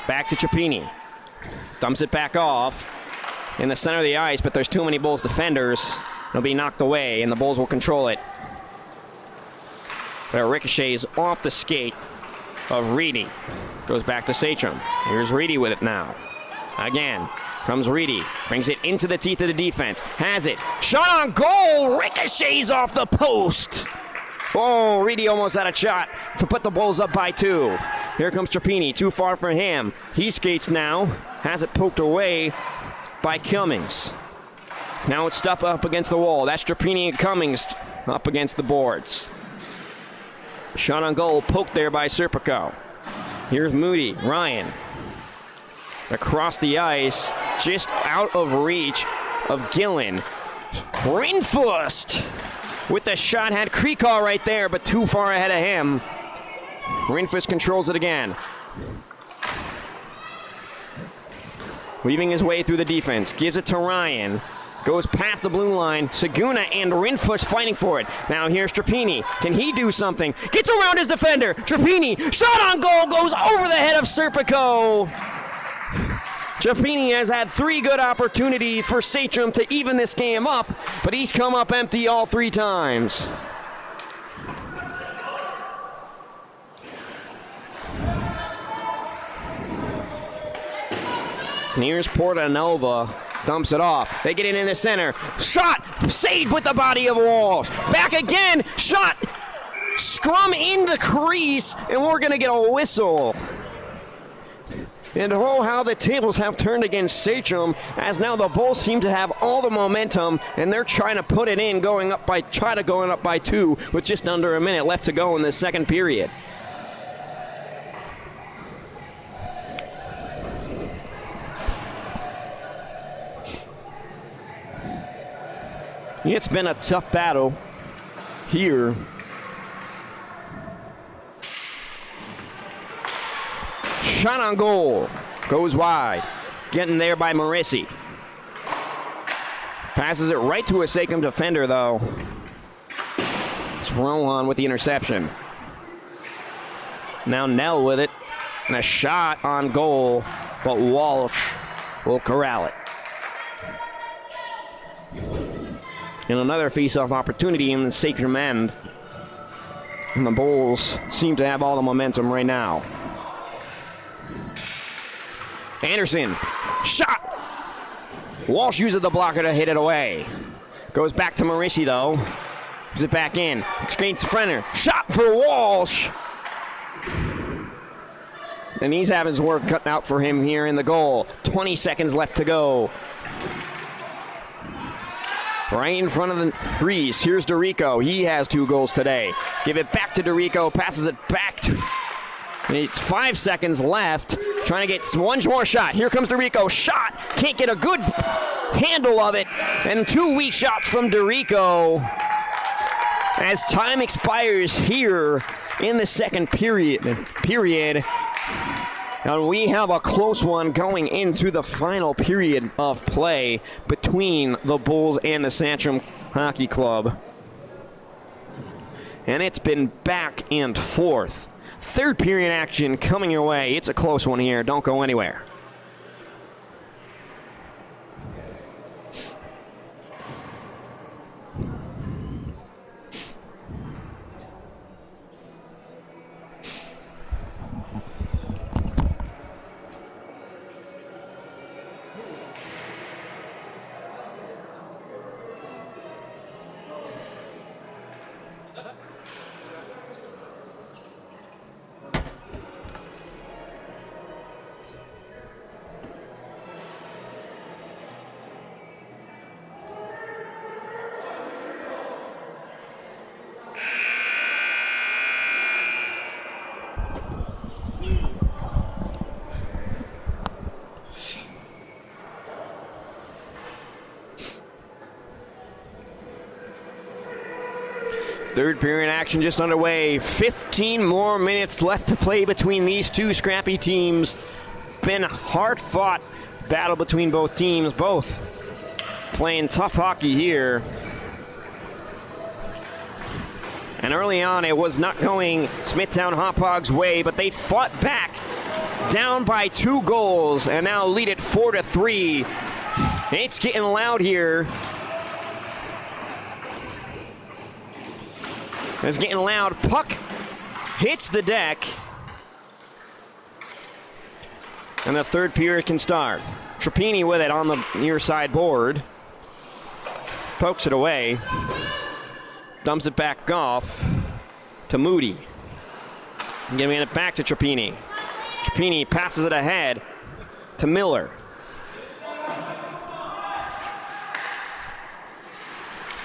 Back to Trappini. Dumps it back off in the center of the ice, but there's too many Bulls defenders. It'll be knocked away, and the Bulls will control it. But ricochets off the skate of Reedy. Goes back to Sachem. Here's Reedy with it now. Again, comes Reedy. Brings it into the teeth of the defense. Has it. Shot on goal. Ricochets off the post. Oh, Reedy almost had a shot to put the Bulls up by 2. Here comes Trappini. Too far for him. He skates now. Has it poked away by Cummings. Now it's stuck up against the wall. That's Trappini and Cummings up against the boards. Shot on goal, poked there by Serpico. Here's Moody, Ryan. Across the ice, just out of reach of Gillen. Rinfuss with the shot, had Krikow right there, but too far ahead of him. Rinfuss controls it again. Weaving his way through the defense, gives it to Ryan. Goes past the blue line. Saguna and Rinfuss fighting for it. Now here's Trappini. Can he do something? Gets around his defender. Trappini, shot on goal, goes over the head of Serpico. Trappini has had 3 good opportunities for Sachem to even this game up, but he's come up empty all 3 times. And here's Portanova. Dumps it off. They get it in the center. Shot! Saved with the body of Walsh. Back again. Shot! Scrum in the crease, and we're going to get a whistle. And oh, how the tables have turned against Sachem, as now the Bulls seem to have all the momentum, and they're trying to put it in, going up by 2 with just under a minute left to go in the second period. It's been a tough battle here. Shot on goal. Goes wide. Getting there by Morrissey. Passes it right to a Sachem defender, though. It's Rowan with the interception. Now Nell with it. And a shot on goal, but Walsh will corral it. And another face-off opportunity in the Sachem end. And the Bulls seem to have all the momentum right now. Anderson, shot! Walsh uses the blocker to hit it away. Goes back to Morrissey, though. Gives it back in. Screens Frenner. Shot for Walsh. And he's having his work cut out for him here in the goal. 20 seconds left to go. Right in front of the crease. Here's DeRico. He has 2 goals today. Give it back to DeRico. Passes it back. It's 5 seconds left. Trying to get one more shot. Here comes DeRico. Shot. Can't get a good handle of it. And 2 weak shots from DeRico. As time expires here in the second period. And we have a close one going into the final period of play between the Bulls and the Sachem Hockey Club. And it's been back and forth. Third period action coming your way. It's a close one here. Don't go anywhere. Third period action just underway. 15 more minutes left to play between these two scrappy teams. Been a hard-fought battle between both teams. Both playing tough hockey here. And early on, it was not going Smithtown Hauppauge's way, but they fought back, down by 2 goals, and now lead it 4-3. It's getting loud here. It's getting loud. Puck hits the deck. And the third period can start. Trapini with it on the near side board. Pokes it away. Dumps it back off to Moody. Giving it back to Trapini. Trapini passes it ahead to Miller.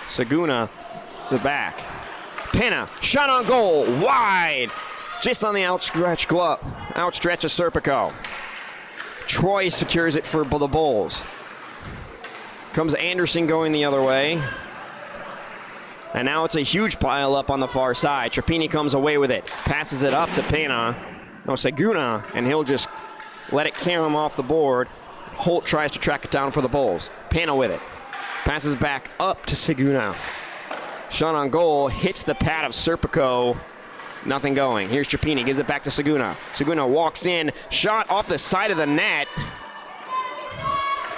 Saguna the back. Penna, shot on goal, wide. Just on the outstretched glove, outstretch of Serpico. Troy secures it for the Bulls. Comes Anderson going the other way. And now it's a huge pile up on the far side. Trapini comes away with it. Passes it up to Penna. No, Saguna, and he'll just let it carry him off the board. Holt tries to track it down for the Bulls. Penna with it. Passes back up to Saguna. Shot on goal, hits the pad of Serpico. Nothing going. Here's Trapini, gives it back to Saguna. Saguna walks in, shot off the side of the net.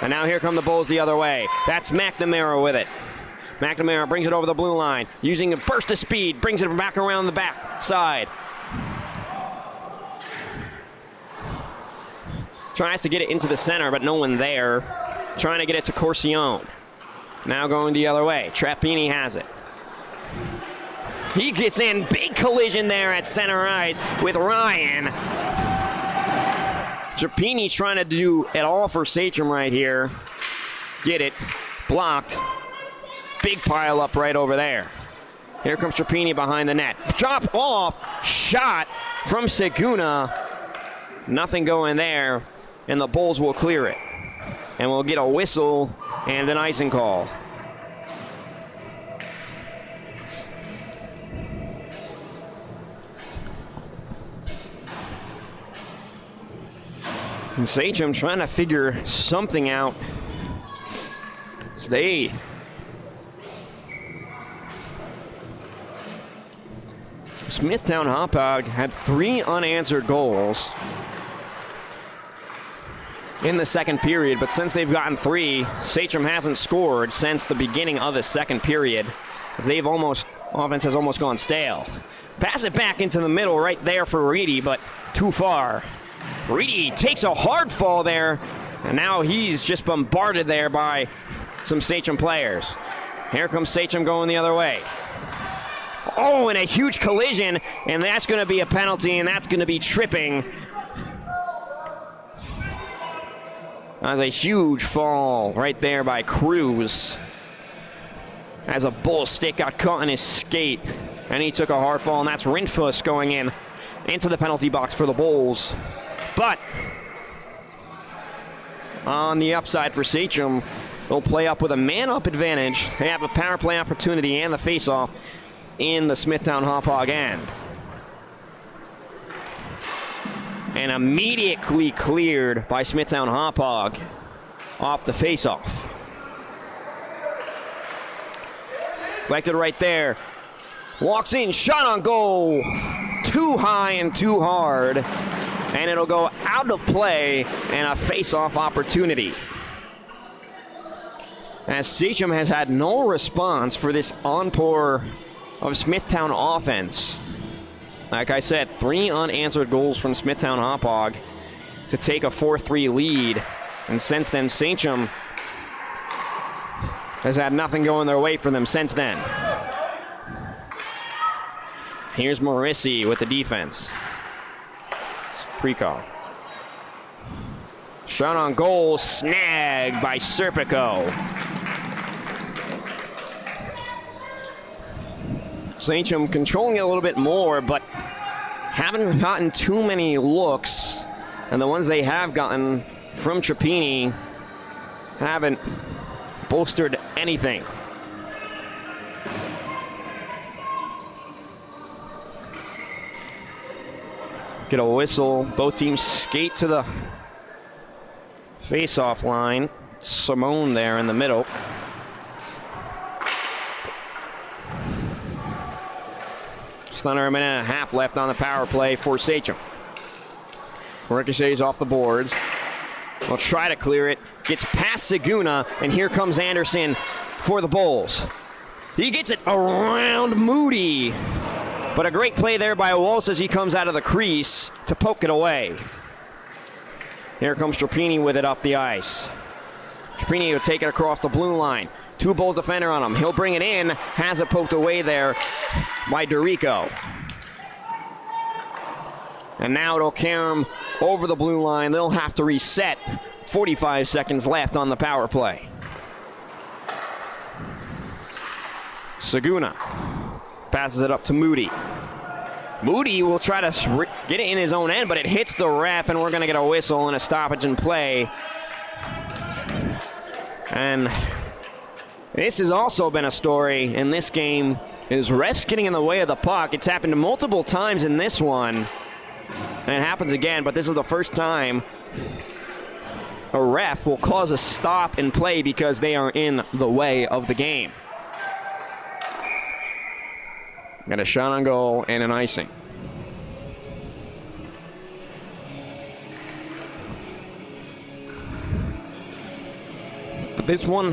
And now here come the Bulls the other way. That's McNamara with it. McNamara brings it over the blue line, using a burst of speed, brings it back around the back side. Tries to get it into the center, but no one there. Trying to get it to Corcione. Now going the other way. Trapini has it. He gets in, big collision there at center ice with Ryan. Trapini trying to do it all for Sachem right here. Get it, blocked. Big pile up right over there. Here comes Trapini behind the net. Drop off, shot from Saguna. Nothing going there, and the Bulls will clear it. And we'll get a whistle and an icing call. And Sachem trying to figure something out. So Smithtown Hauppauge had 3 unanswered goals in the second period, but since they've gotten 3, Sachem hasn't scored since the beginning of the second period, as offense has almost gone stale. Pass it back into the middle right there for Reedy, but too far. Reedy takes a hard fall there, and now he's just bombarded there by some Sachem players. Here comes Sachem going the other way. Oh, and a huge collision, and that's going to be a penalty, and that's going to be tripping. That was a huge fall right there by Cruz, as a bull stick got caught in his skate, and he took a hard fall, and that's Rinfus going into the penalty box for the Bulls. But on the upside for Sachem, they'll play up with a man-up advantage. They have a power play opportunity and the face-off in the Smithtown Hauppauge end. And immediately cleared by Smithtown Hauppauge off the face-off. Collected right there. Walks in, shot on goal. Too high and too hard. And it'll go out of play and a face-off opportunity. As Sachem has had no response for this encore of Smithtown offense. Like I said, 3 unanswered goals from Smithtown Hauppauge to take a 4-3 lead. And since then, Sachem has had nothing going their way for them since then. Here's Morrissi with the defense. Rico. Shot on goal, snagged by Serpico. Sachem controlling it a little bit more, but haven't gotten too many looks. And the ones they have gotten from Trapini haven't bolstered anything. Get a whistle. Both teams skate to the face-off line. Simone there in the middle. Just under a minute and a half left on the power play for Sachem. Ricochets off the boards. Will try to clear it. Gets past Saguna, and here comes Anderson for the Bulls. He gets it around Moody. But a great play there by Waltz as he comes out of the crease to poke it away. Here comes Trapini with it up the ice. Trapini will take it across the blue line. 2 Bulls defender on him. He'll bring it in. Has it poked away there by Dorico. And now it'll carry him over the blue line. They'll have to reset. 45 seconds left on the power play. Saguna passes it up to Moody. Moody will try to get it in his own end, but it hits the ref, and we're going to get a whistle and a stoppage in play. And this has also been a story in this game, is refs getting in the way of the puck. It's happened multiple times in this one, and it happens again, but this is the first time a ref will cause a stop in play because they are in the way of the game. Got a shot on goal and an icing. But this one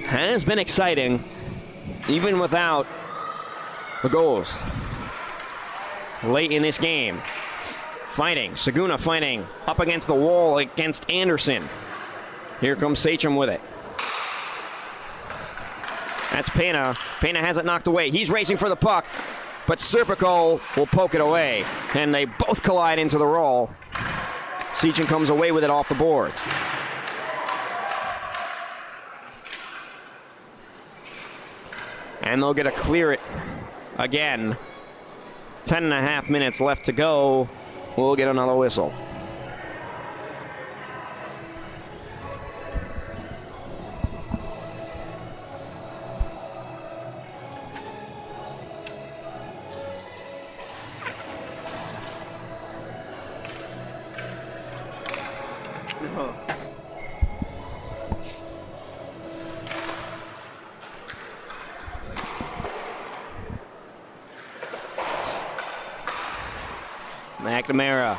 has been exciting, even without the goals. Late in this game. Fighting. Saguna fighting up against the wall against Anderson. Here comes Sachem with it. That's Pena. Pena has it knocked away. He's racing for the puck, but Serpico will poke it away, and they both collide into the roll. Sachem comes away with it off the boards. And they'll get to clear it again. 10.5 minutes left to go. We'll get another whistle. McNamara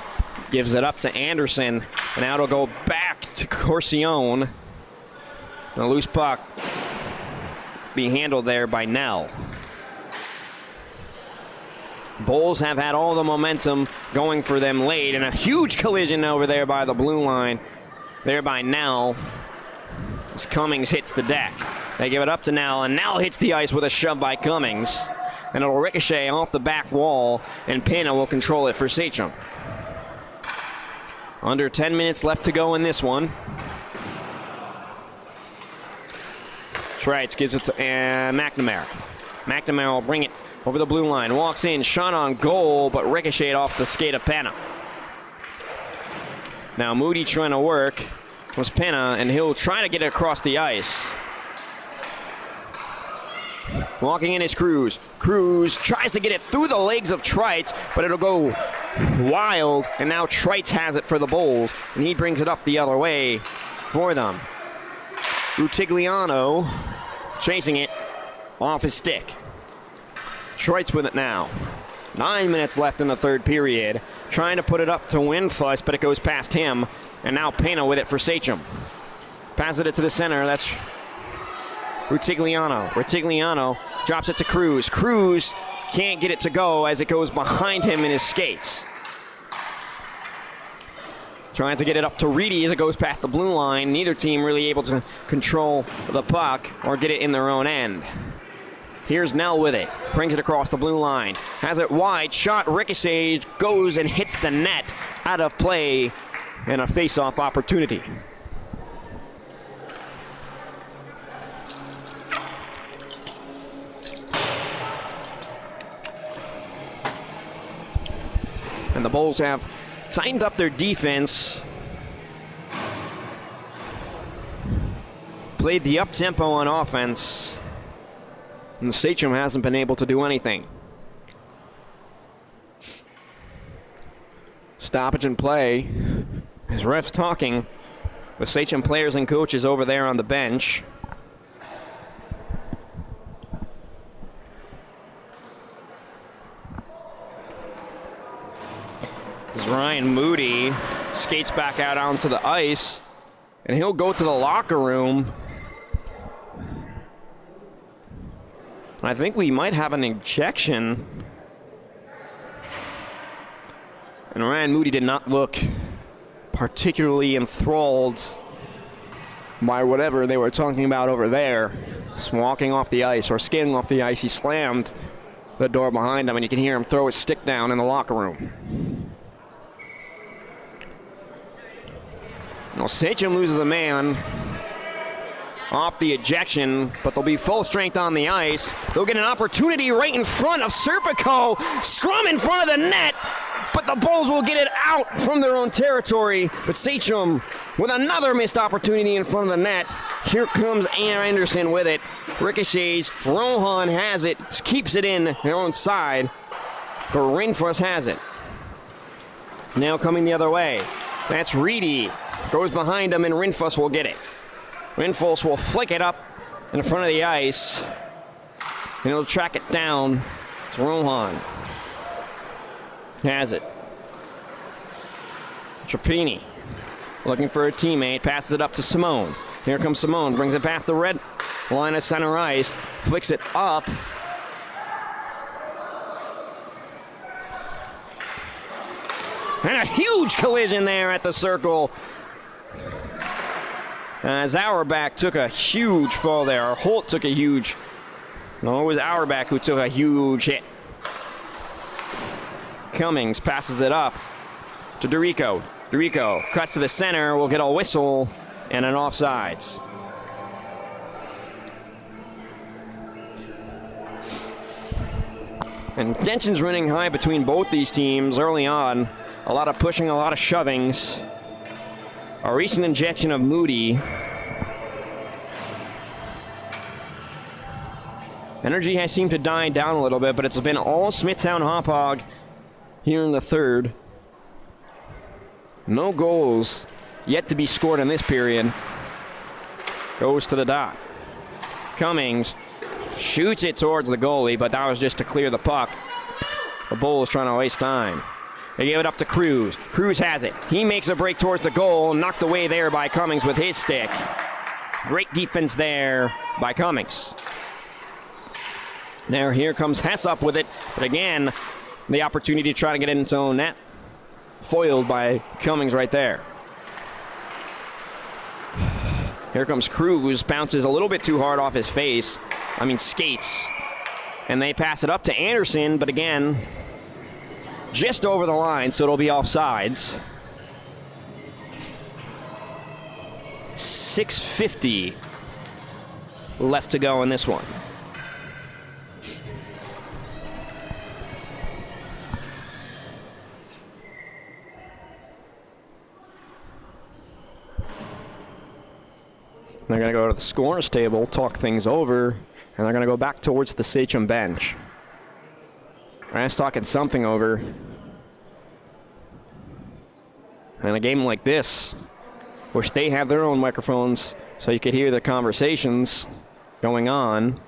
gives it up to Anderson, and now it'll go back to Corcione. A loose puck be handled there by Nell. Bulls have had all the momentum going for them late, and a huge collision over there by the blue line, there by Nell, as Cummings hits the deck. They give it up to Nell, and Nell hits the ice with a shove by Cummings. And it'll ricochet off the back wall, and Pena will control it for Sachem. Under 10 minutes left to go in this one. Schreitz gives it to McNamara. McNamara will bring it over the blue line. Walks in, shot on goal, but ricocheted off the skate of Penna. Now Moody trying to work was Penna, and he'll try to get it across the ice. Walking in is Cruz. Cruz tries to get it through the legs of Trites, but it'll go wild, and now Trites has it for the Bulls, and he brings it up the other way for them. Rutigliano chasing it off his stick. Trites with it now. 9 minutes left in the third period. Trying to put it up to Winfuss, but it goes past him, and now Pena with it for Sachem. Passes it to the center. That's Rutigliano. Rutigliano drops it to Cruz. Cruz can't get it to go as it goes behind him in his skates. Trying to get it up to Reedy as it goes past the blue line. Neither team really able to control the puck or get it in their own end. Here's Nell with it. Brings it across the blue line. Has it wide. Shot ricochets. Goes and hits the net. Out of play. And a face-off opportunity. And the Bulls have tightened up their defense. Played the up-tempo on offense. And the Sachem hasn't been able to do anything. Stoppage in play. As refs talking with Sachem players and coaches over there on the bench. As Ryan Moody skates back out onto the ice, and he'll go to the locker room. I think we might have an ejection. And Ryan Moody did not look particularly enthralled by whatever they were talking about over there. Just walking off the ice or skating off the ice, he slammed the door behind him, and you can hear him throw his stick down in the locker room. Now, Sachem loses a man off the ejection, but they'll be full strength on the ice. They'll get an opportunity right in front of Serpico. Scrum in front of the net, but the Bulls will get it out from their own territory. But Sachem with another missed opportunity in front of the net. Here comes Anderson with it. Ricochets. Rohan has it. Keeps it in their own side. But Rinfuss has it. Now coming the other way. That's Reedy. Goes behind him, and Rinfuss will get it. Rinfuss will flick it up in front of the ice, and he'll track it down to Rohan. Has it. Trapini looking for a teammate, passes it up to Simone. Here comes Simone, brings it past the red line of center ice, flicks it up. And a huge collision there at the circle. Auerbach took a huge fall there. Holt took a huge... No, it was Auerbach who took a huge hit. Cummings passes it up to Dorico. Dorico cuts to the center. We'll get a whistle and an offsides. And tension's running high between both these teams early on. A lot of pushing, a lot of shovings. A recent injection of Moody. Energy has seemed to die down a little bit, but it's been all Smithtown Hauppauge here in the third. No goals yet to be scored in this period. Goes to the dot. Cummings shoots it towards the goalie, but that was just to clear the puck. The Bulls trying to waste time. They gave it up to Cruz. Cruz has it. He makes a break towards the goal, knocked away there by Cummings with his stick. Great defense there by Cummings. Now here comes Hess up with it, but again, the opportunity to try to get it into his own net. Foiled by Cummings right there. Here comes Cruz, bounces a little bit too hard off his face. Skates. And they pass it up to Anderson, but again, just over the line, so it'll be offsides. 6:50 left to go in this one. They're going to go to the scorer's table, talk things over, and they're going to go back towards the Sachem bench. Ryan's talking something over. And a game like this, wish they had their own microphones so you could hear the conversations going on.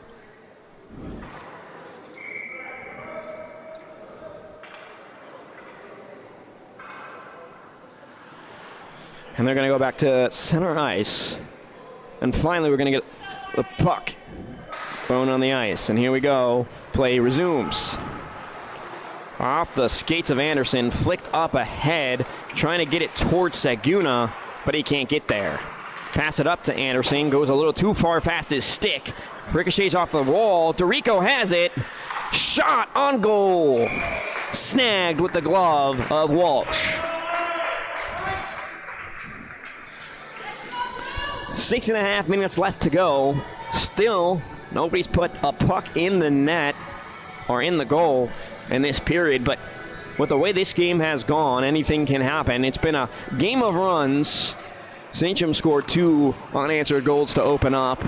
And they're going to go back to center ice. And finally, we're going to get the puck thrown on the ice. And here we go. Play resumes. Off the skates of Anderson, flicked up ahead, trying to get it towards Saguna, but he can't get there. Pass it up to Anderson, goes a little too far past his stick. Ricochets off the wall. DeRico has it. Shot on goal. Snagged with the glove of Walsh. 6.5 minutes left to go. Still, nobody's put a puck in the net or in the goal in this period, but with the way this game has gone, anything can happen. It's been a game of runs. Sachem scored 2 unanswered goals to open up,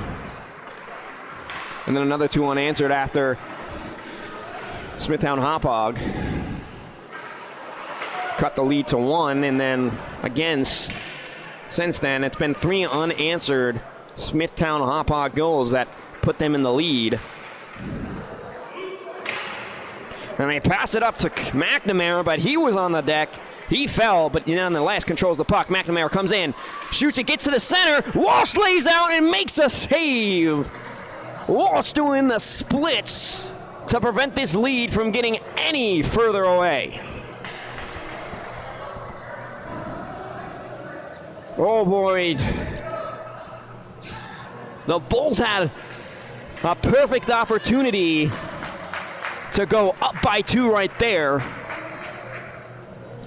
and then another 2 unanswered after Smithtown Hauppauge cut the lead to 1, and then again, since then, it's been 3 unanswered Smithtown Hauppauge goals that put them in the lead. And they pass it up to McNamara, but he was on the deck. He fell, but nonetheless controls the puck. McNamara comes in, shoots it, gets to the center. Walsh lays out and makes a save. Walsh doing the splits to prevent this lead from getting any further away. Oh boy. The Bulls had a perfect opportunity to go up by 2 right there.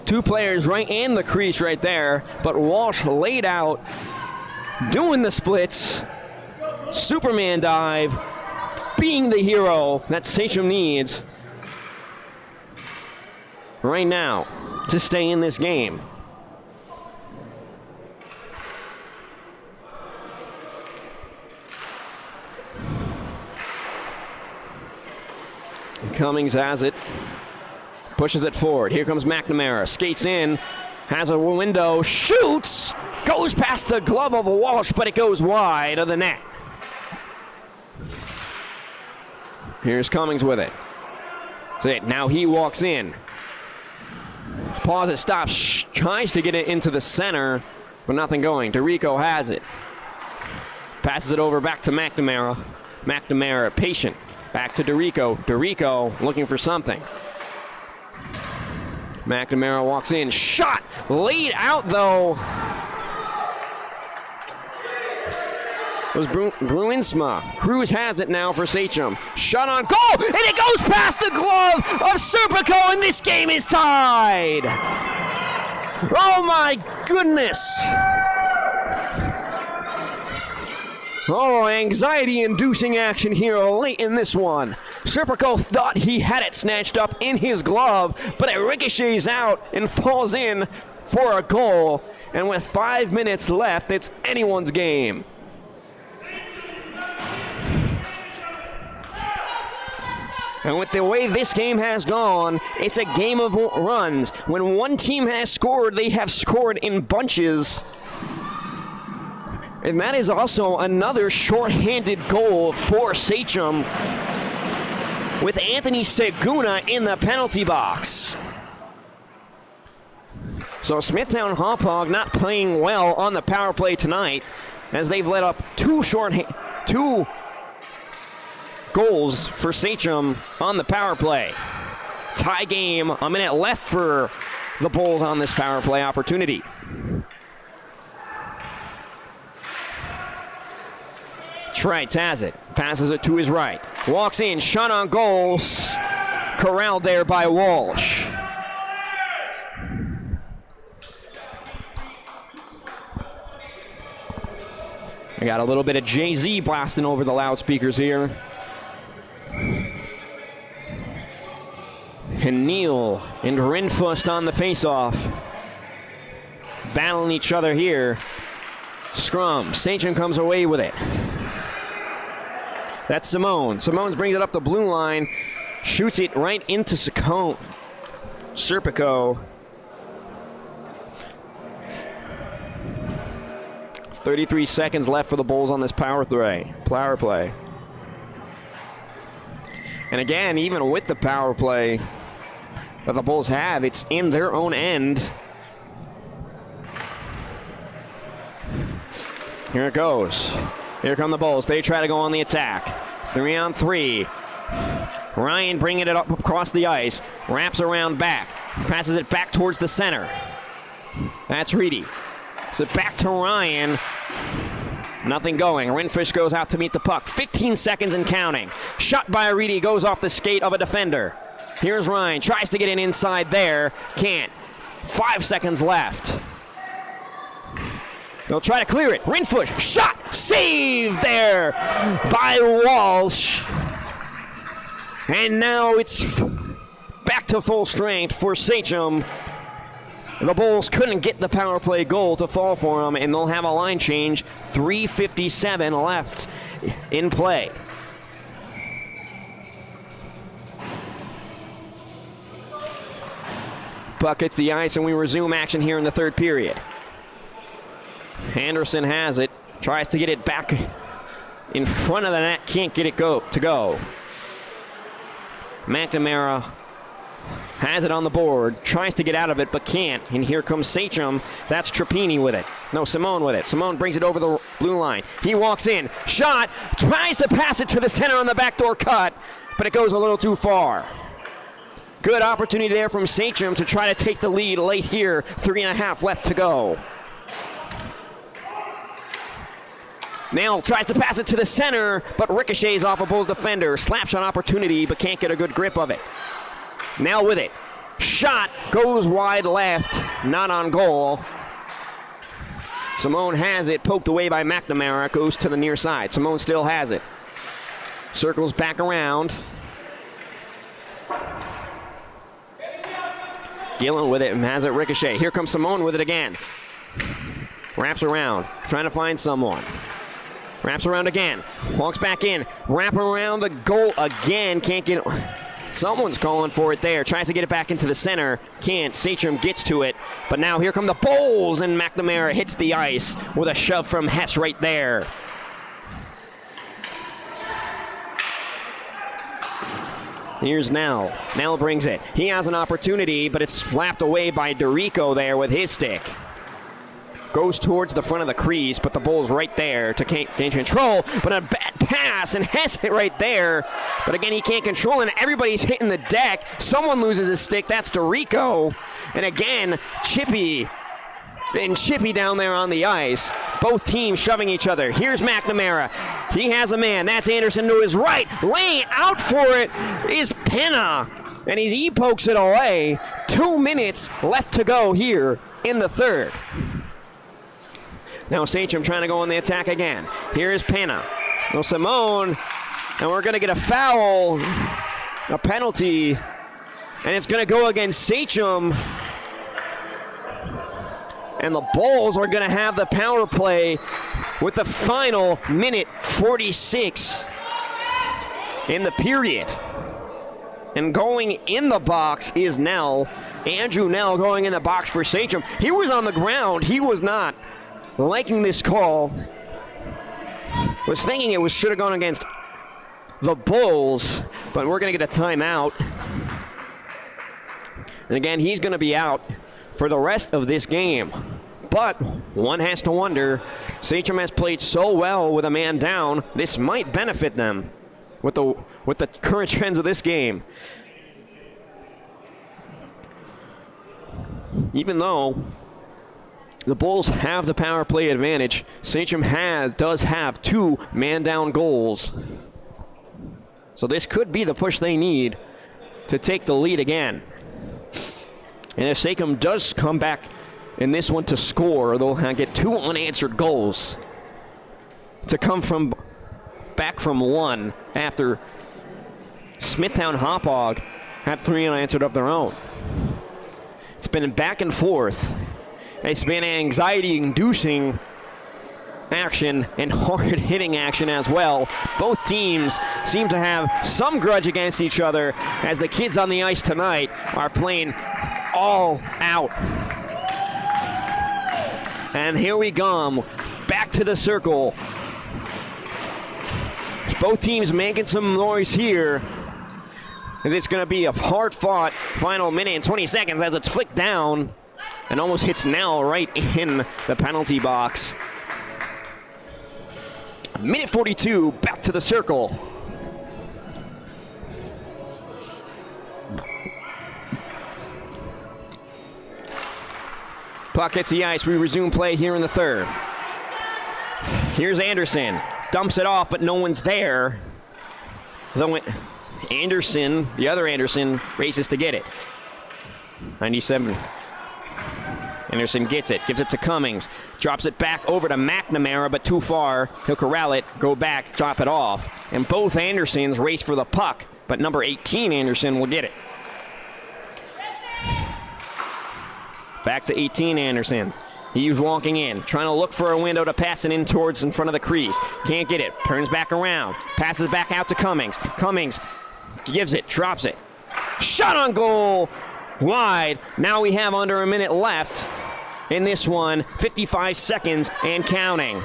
2 players right in the crease right there, but Walsh laid out, doing the splits, Superman dive, being the hero that Sachem needs right now to stay in this game. Cummings has it, pushes it forward. Here comes McNamara, skates in, has a window, shoots, goes past the glove of Walsh, but it goes wide of the net. Here's Cummings with it. That's it. Now he walks in. Pause it, stops, tries to get it into the center, but nothing going. DeRico has it. Passes it over back to McNamara. McNamara patient. Back to DeRico. DeRico looking for something. McNamara walks in. Shot! Laid out, though. It was Bruinsma. Cruz has it now for Sachem. Shot on goal! And it goes past the glove of Serpico, and this game is tied! Oh, my goodness! Oh, anxiety-inducing action here late in this one. Serpico thought he had it snatched up in his glove, but it ricochets out and falls in for a goal. And with 5 minutes left, it's anyone's game. And with the way this game has gone, it's a game of runs. When one team has scored, they have scored in bunches. And that is also another shorthanded goal for Sachem with Anthony Saguna in the penalty box. So Smithtown Hauppauge not playing well on the power play tonight as they've let up 2 goals for Sachem on the power play. Tie game, a minute left for the Bulls on this power play opportunity. Schreitz has it, passes it to his right, walks in, shot on goal, corralled there by Walsh. I got a little bit of Jay-Z blasting over the loudspeakers here. And Neal and Rinfust on the face-off. Battling each other here. Scrum. Sachem comes away with it. That's Simone. Simone brings it up the blue line. Shoots it right into Serpico. 33 seconds left for the Bulls on this power play. And again, even with the power play that the Bulls have, it's in their own end. Here it goes. Here come the Bulls. They try to go on the attack. 3-on-3. Ryan bringing it up across the ice. Wraps around back. Passes it back towards the center. That's Reedy. So back to Ryan. Nothing going. Rinfish goes out to meet the puck. 15 seconds and counting. Shot by Reedy. Goes off the skate of a defender. Here's Ryan. Tries to get in inside there. Can't. 5 seconds left. They'll try to clear it. Rinfish. Shot. Saved there by Walsh. And now it's back to full strength for Sachem. The Bulls couldn't get the power play goal to fall for them, and they'll have a line change. 3:57 left in play. Puck hits the ice, and we resume action here in the third period. Anderson has it, tries to get it back in front of the net, can't get it to go. McNamara has it on the board, tries to get out of it, but can't. And here comes Sachem. That's Trapini with it. No, Simone with it. Simone brings it over the blue line. He walks in. Shot. Tries to pass it to the center on the backdoor cut, but it goes a little too far. Good opportunity there from Sachem to try to take the lead late here. 3.5 left to go. Nail tries to pass it to the center, but ricochets off a Bulls defender. Slapshot opportunity, but can't get a good grip of it. Now with it. Shot goes wide left, not on goal. Simone has it, poked away by McNamara, goes to the near side. Simone still has it. Circles back around. Gillen with it and has it ricochet. Here comes Simone with it again. Wraps around, trying to find someone. Wraps around again, walks back in, wrap around the goal again, can't get it. Someone's calling for it there, tries to get it back into the center, can't. Sachem gets to it, but now here come the Bulls, and McNamara hits the ice with a shove from Hess right there. Here's Nell. Nell brings it. He has an opportunity, but it's slapped away by Dorico there with his stick. Goes towards the front of the crease, but the Bulls right there to gain control. But a bad pass, and Hess hit right there. But again, he can't control it, and everybody's hitting the deck. Someone loses his stick. That's Dorico. And again, Chippy down there on the ice. Both teams shoving each other. Here's McNamara. He has a man. That's Anderson to his right. Laying out for it is Penna. And he pokes it away. 2 minutes left to go here in the third. Now Sachem trying to go on the attack again. Here is Penna. No, Simone. And we're going to get a foul. A penalty. And it's going to go against Sachem. And the Bulls are going to have the power play with the final minute 46 in the period. And going in the box is Nell. Andrew Nell going in the box for Sachem. He was on the ground. He was not liking this call. Was thinking it should have gone against the Bulls, but we're going to get a timeout. And again, he's going to be out for the rest of this game. But one has to wonder, Sachem has played so well with a man down, this might benefit them with the current trends of this game. Even though the Bulls have the power play advantage, Sachem does have 2 man-down goals. So this could be the push they need to take the lead again. And if Sachem does come back in this one to score, they'll get 2 unanswered goals. to come back from one after Smithtown Hauppauge had 3 unanswered of their own. It's been back and forth. It's been anxiety-inducing action and hard-hitting action as well. Both teams seem to have some grudge against each other as the kids on the ice tonight are playing all out. And here we come, back to the circle. Both teams making some noise here, as it's going to be a hard-fought final minute and 20 seconds as it's flicked down and almost hits Nell right in the penalty box. Minute 42, back to the circle. Puck hits the ice. We resume play here in the third. Here's Anderson. Dumps it off, but no one's there. Anderson, the other Anderson, races to get it. 97. Anderson gets it, gives it to Cummings. Drops it back over to McNamara, but too far. He'll corral it, go back, drop it off. And both Andersons race for the puck, but number 18 Anderson will get it. Back to 18 Anderson. He's walking in, trying to look for a window to pass it in towards in front of the crease. Can't get it. Turns back around. Passes back out to Cummings. Cummings gives it, drops it. Shot on goal. Wide. Now we have under a minute left in this one. 55 seconds and counting.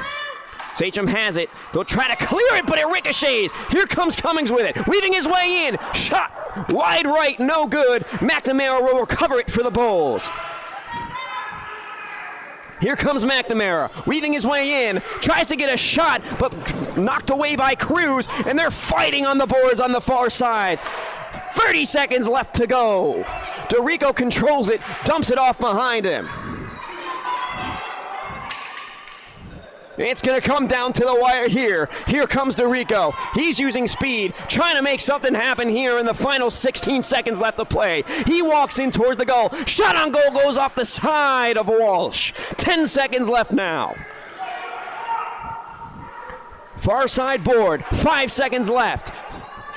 Sachem has it. They'll try to clear it, but it ricochets. Here comes Cummings with it. Weaving his way in. Shot. Wide right. No good. McNamara will recover it for the Bulls. Here comes McNamara, weaving his way in, tries to get a shot, but knocked away by Cruz, and they're fighting on the boards on the far side. 30 seconds left to go. DeRico controls it, dumps it off behind him. It's going to come down to the wire here. Here comes DeRico. He's using speed, trying to make something happen here in the final 16 seconds left to play. He walks in toward the goal. Shot on goal goes off the side of Walsh. 10 seconds left now. Far side board, 5 seconds left.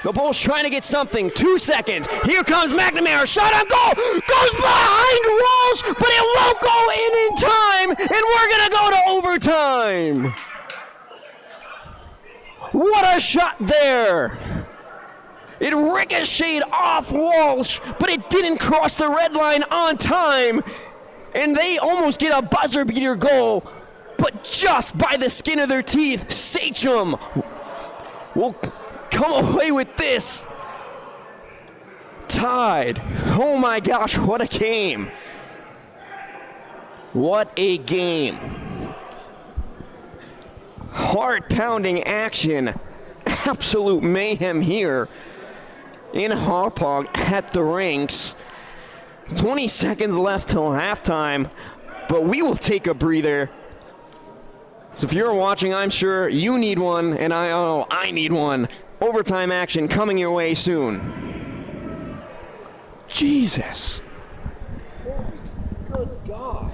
The Bulls trying to get something. 2 seconds. Here comes McNamara. Shot on goal. Goes behind Walsh, but it won't go in time. And we're going to go to overtime. What a shot there. It ricocheted off Walsh, but it didn't cross the red line on time. And they almost get a buzzer beater goal. But just by the skin of their teeth, Sachem will come away with this. Tied. Oh my gosh, what a game. What a game. Heart-pounding action. Absolute mayhem here in Hauppauge at the rinks. 20 seconds left till halftime, but we will take a breather. So if you're watching, I'm sure you need one, and I need one. Overtime action coming your way soon. Jesus. Good God.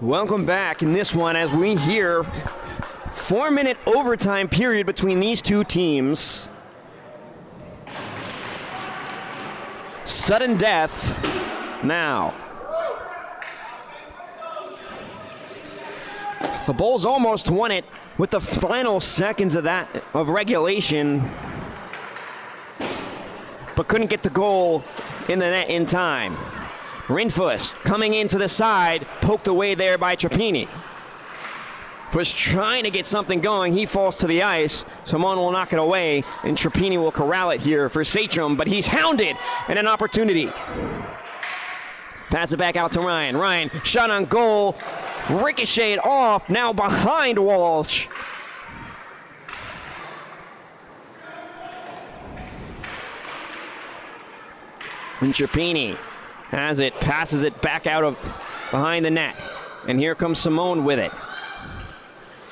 Welcome back in this one as we hear 4-minute overtime period between these two teams. Sudden death now. The Bulls almost won it with the final seconds of regulation, but couldn't get the goal in the net in time. Rinfuss coming into the side, poked away there by Trapini. Was trying to get something going. He falls to the ice. Simone will knock it away, and Trapini will corral it here for Sachem, but he's hounded and an opportunity. Pass it back out to Ryan. Ryan, shot on goal. ricocheted off, now behind Walsh. And Trapini has it, passes it back out of behind the net. And here comes Simone with it.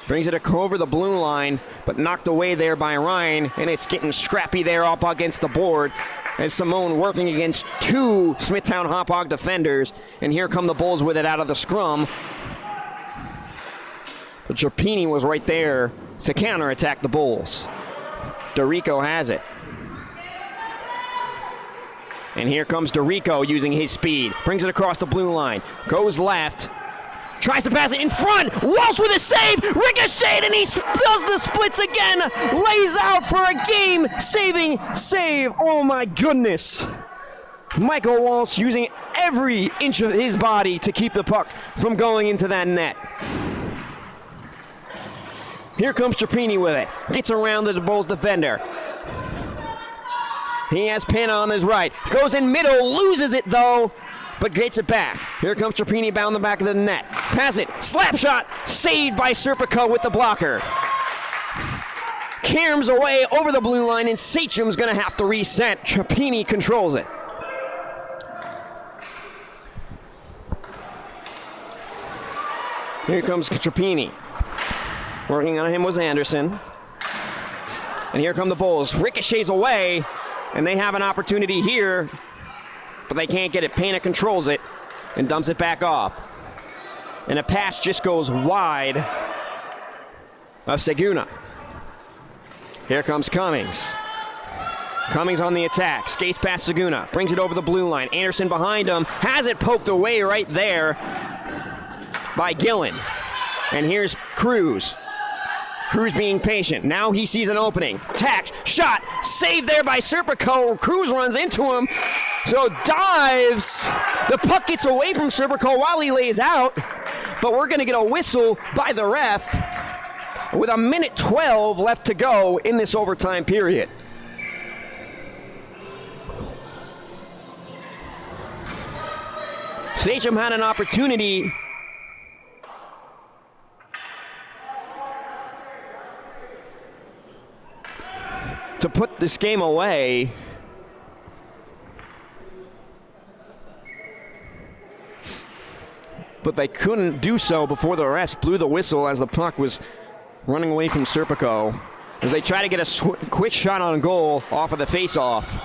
Brings it over the blue line, but knocked away there by Ryan, and it's getting scrappy there up against the board as Simone working against two Smithtown Hauppauge defenders. And here come the Bulls with it out of the scrum. But Trapini was right there to counterattack the Bulls. Dorico has it. And here comes Dorico using his speed. Brings it across the blue line. Goes left. Tries to pass it in front. Walsh with a save. Ricocheted, and he does the splits again. Lays out for a game-saving save. Oh, my goodness. Michael Walsh using every inch of his body to keep the puck from going into that net. Here comes Trapini with it. Gets around the Bulls defender. He has Pena on his right. Goes in middle, loses it though, but gets it back. Here comes Trapini down the back of the net. Pass it, slap shot, saved by Serpico with the blocker. Caroms away over the blue line, and Sachem's gonna have to reset. Trapini controls it. Here comes Trapini. Working on him was Anderson. And here come the Bulls. Ricochets away. And they have an opportunity here, but they can't get it. Pena controls it and dumps it back off. And a pass just goes wide of Seguna. Here comes Cummings. Cummings on the attack, skates past Seguna, brings it over the blue line. Anderson behind him, has it poked away right there by Gillen. And here's Cruz. Cruz being patient. Now he sees an opening. Tack, shot, saved there by Serpico. Cruz runs into him, so dives. The puck gets away from Serpico while he lays out, but we're going to get a whistle by the ref with 1:12 left to go in this overtime period. Sachem had an opportunity to put this game away. But they couldn't do so before the refs blew the whistle as the puck was running away from Serpico, as they try to get a quick shot on goal off of the face-off.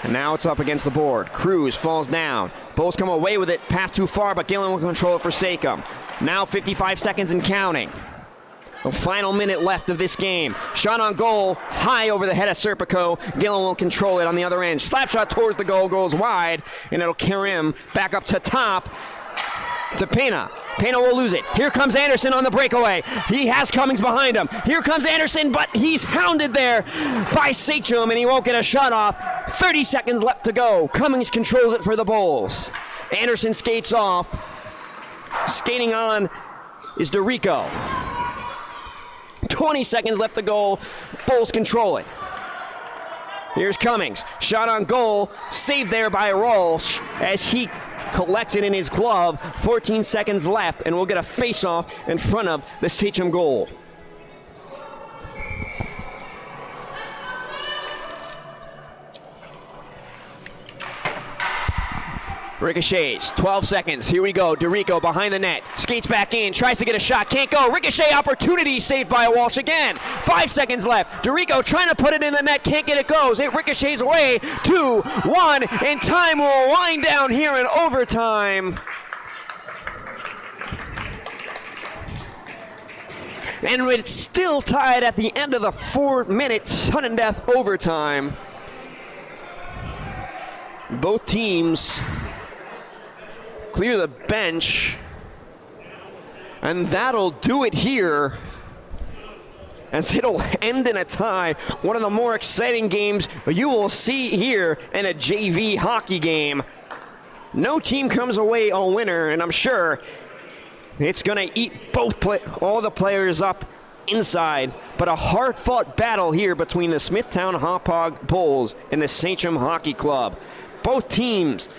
And now it's up against the board. Cruz falls down. Bulls come away with it. Pass too far, but Gillen will control it for Sachem. Now 55 seconds and counting. A final minute left of this game. Shot on goal, high over the head of Serpico. Gillen will control it on the other end. Slap shot towards the goal, goes wide, and it'll carry him back up to top to Pena. Pena will lose it. Here comes Anderson on the breakaway. He has Cummings behind him. Here comes Anderson, but he's hounded there by Sachem, and he won't get a shot off. 30 seconds left to go. Cummings controls it for the Bulls. Anderson skates off. Skating on is Dorico. 20 seconds left to go. Bulls control it. Here's Cummings. Shot on goal. Saved there by Walsh as he collects it in his glove. 14 seconds left, and we'll get a face-off in front of the Sachem goal. Ricochets, 12 seconds, here we go. Dorico behind the net, skates back in, tries to get a shot, can't go. Ricochet opportunity, saved by Walsh again. 5 seconds left. Dorico trying to put it in the net, can't get it, goes. It ricochets away, 2-1, and time will wind down here in overtime. And it's still tied at the end of the 4-minute sudden death overtime. Both teams clear the bench, and that'll do it here, as it'll end in a tie. One of the more exciting games you will see here in a JV hockey game. No team comes away a winner, and I'm sure it's going to eat all the players up inside, but a hard-fought battle here between the Smithtown Hauppauge Bulls and the Sachem Hockey Club. Both teams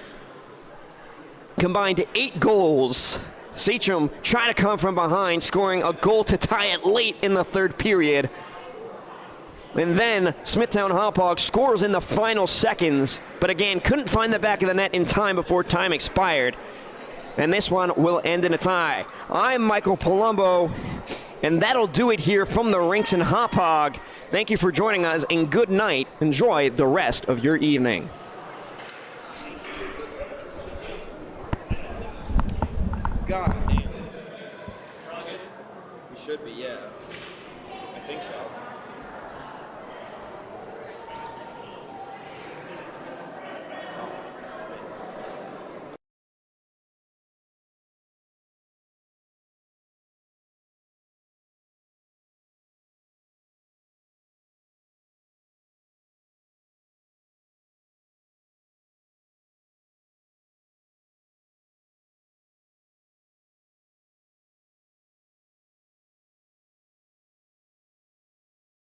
combined 8 goals. Sachem trying to come from behind, scoring a goal to tie it late in the third period. And then Smithtown Hauppauge scores in the final seconds, but again, couldn't find the back of the net in time before time expired. And this one will end in a tie. I'm Michael Palumbo, and that'll do it here from the rinks in Hauppauge. Thank you for joining us, and good night. Enjoy the rest of your evening. God damn. We should be, yeah. I think so.